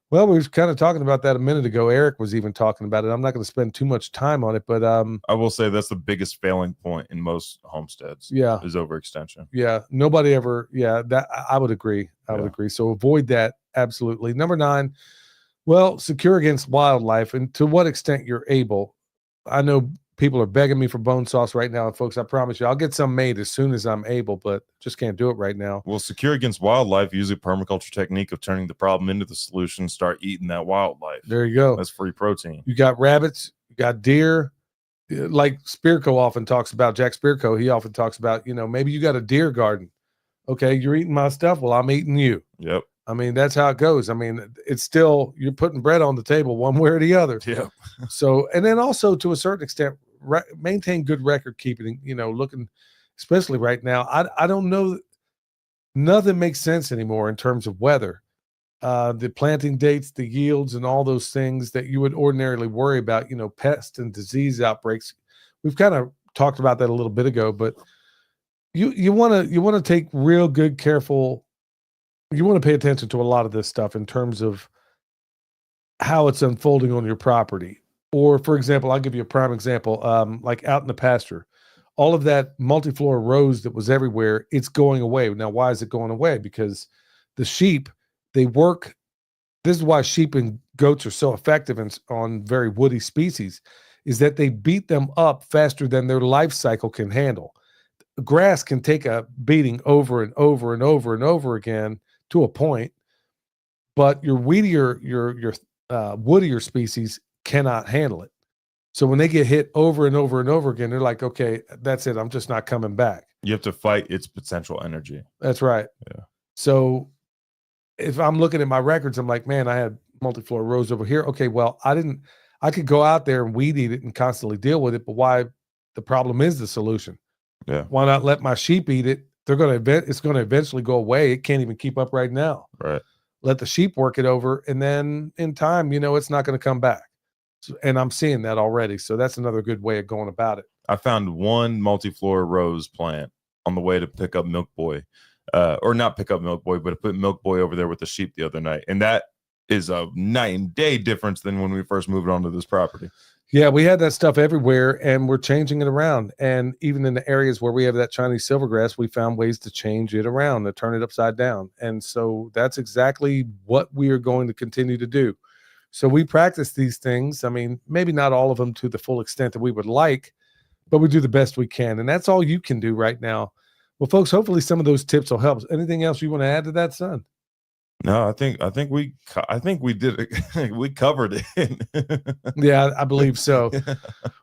Well, we were kind of talking about that a minute ago. Eric was even talking about it. I'm not going to spend too much time on it, but I will say that's the biggest failing point in most homesteads. Yeah, is overextension. Yeah, nobody ever. Yeah, that I would agree. I would agree. So avoid that absolutely. Number 9. Well, secure against wildlife, and to what extent you're able. I know people are begging me for bone sauce right now, and folks, I promise you, I'll get some made as soon as I'm able, but just can't do it right now. Well, secure against wildlife, use a permaculture technique of turning the problem into the solution. Start eating that wildlife. There you go. That's free protein. You got rabbits, you got deer. Like Spearco often talks about, Jack Spearco, he often talks about, maybe you got a deer garden. Okay, you're eating my stuff. Well, I'm eating you. Yep. I mean, that's how it goes. I mean, it's still, you're putting bread on the table one way or the other. Yeah. So, and then also to a certain extent, maintain good record keeping, looking, especially right now. I don't know. Nothing makes sense anymore in terms of weather, the planting dates, the yields, and all those things that you would ordinarily worry about, pest and disease outbreaks. We've kind of talked about that a little bit ago, but you want to take real good, careful. You want to pay attention to a lot of this stuff in terms of how it's unfolding on your property. Or, for example, I'll give you a prime example, like out in the pasture, all of that multiflora rose that was everywhere, it's going away. Now, why is it going away? Because the sheep, they work. This is why sheep and goats are so effective on very woody species, is that they beat them up faster than their life cycle can handle. Grass can take a beating over and over and over and over again to a point, but your weedier, your woodier species cannot handle it. So when they get hit over and over and over again, they're like, okay, that's it. I'm just not coming back. You have to fight its potential energy. That's right. Yeah. So if I'm looking at my records, I'm like, man, I had multiflora rose over here. Okay, well, I could go out there and weed eat it and constantly deal with it, but why? The problem is the solution. Yeah. Why not let my sheep eat it? It's going to eventually go away. It can't even keep up right now. Right. Let the sheep work it over, and then in time, it's not going to come back. So, and I'm seeing that already. So that's another good way of going about it. I found one multiflora rose plant on the way to pick up Milk Boy, or not pick up Milk Boy, but I put Milk Boy over there with the sheep the other night. And that is a night and day difference than when we first moved onto this property. Yeah, we had that stuff everywhere, and we're changing it around. And even in the areas where we have that Chinese silvergrass, we found ways to change it around, to turn it upside down. And so that's exactly what we are going to continue to do. So we practice these things. I mean, maybe not all of them to the full extent that we would like, but we do the best we can. And that's all you can do right now. Well, folks, hopefully some of those tips will help. Anything else you want to add to that, son? No, I think we did it. We covered it. Yeah, I believe so.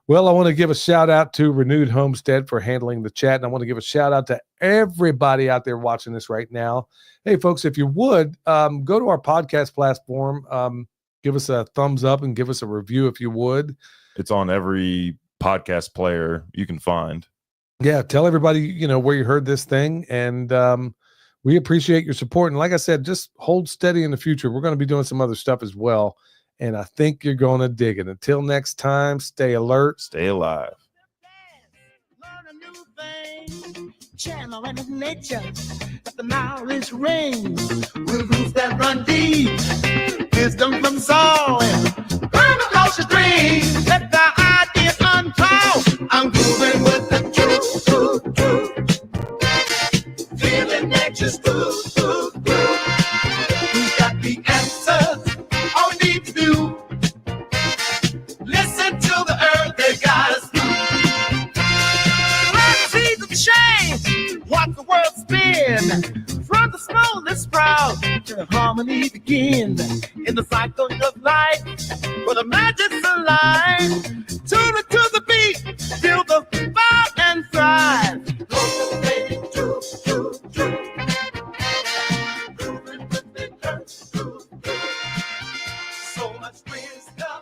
Well, I want to give a shout out to Renewed Homestead for handling the chat. And I want to give a shout out to everybody out there watching this right now. Hey, folks, if you would, go to our podcast platform, give us a thumbs up and give us a review if you would. It's on every podcast player you can find. Yeah, tell everybody, where you heard this thing. And we appreciate your support. And like I said, just hold steady in the future. We're going to be doing some other stuff as well. And I think you're going to dig it. Until next time, stay alert. Stay alive. Learn a new thing. Channel and nature. Let the knowledge ring. With roots that run deep. Wisdom from soil. Permaculture dream. Let the ideas unfold. I'm moving with the truth. Feeling nature's good. Who's got the answers? All we need to do. Listen to the earth, they got us through. Plant seeds of change, watch the world spin. From the smallest sprout to harmony begin. In the cycle of life, where the magic's alive. Tune it to the beat, feel the fire and thrive. So much wisdom.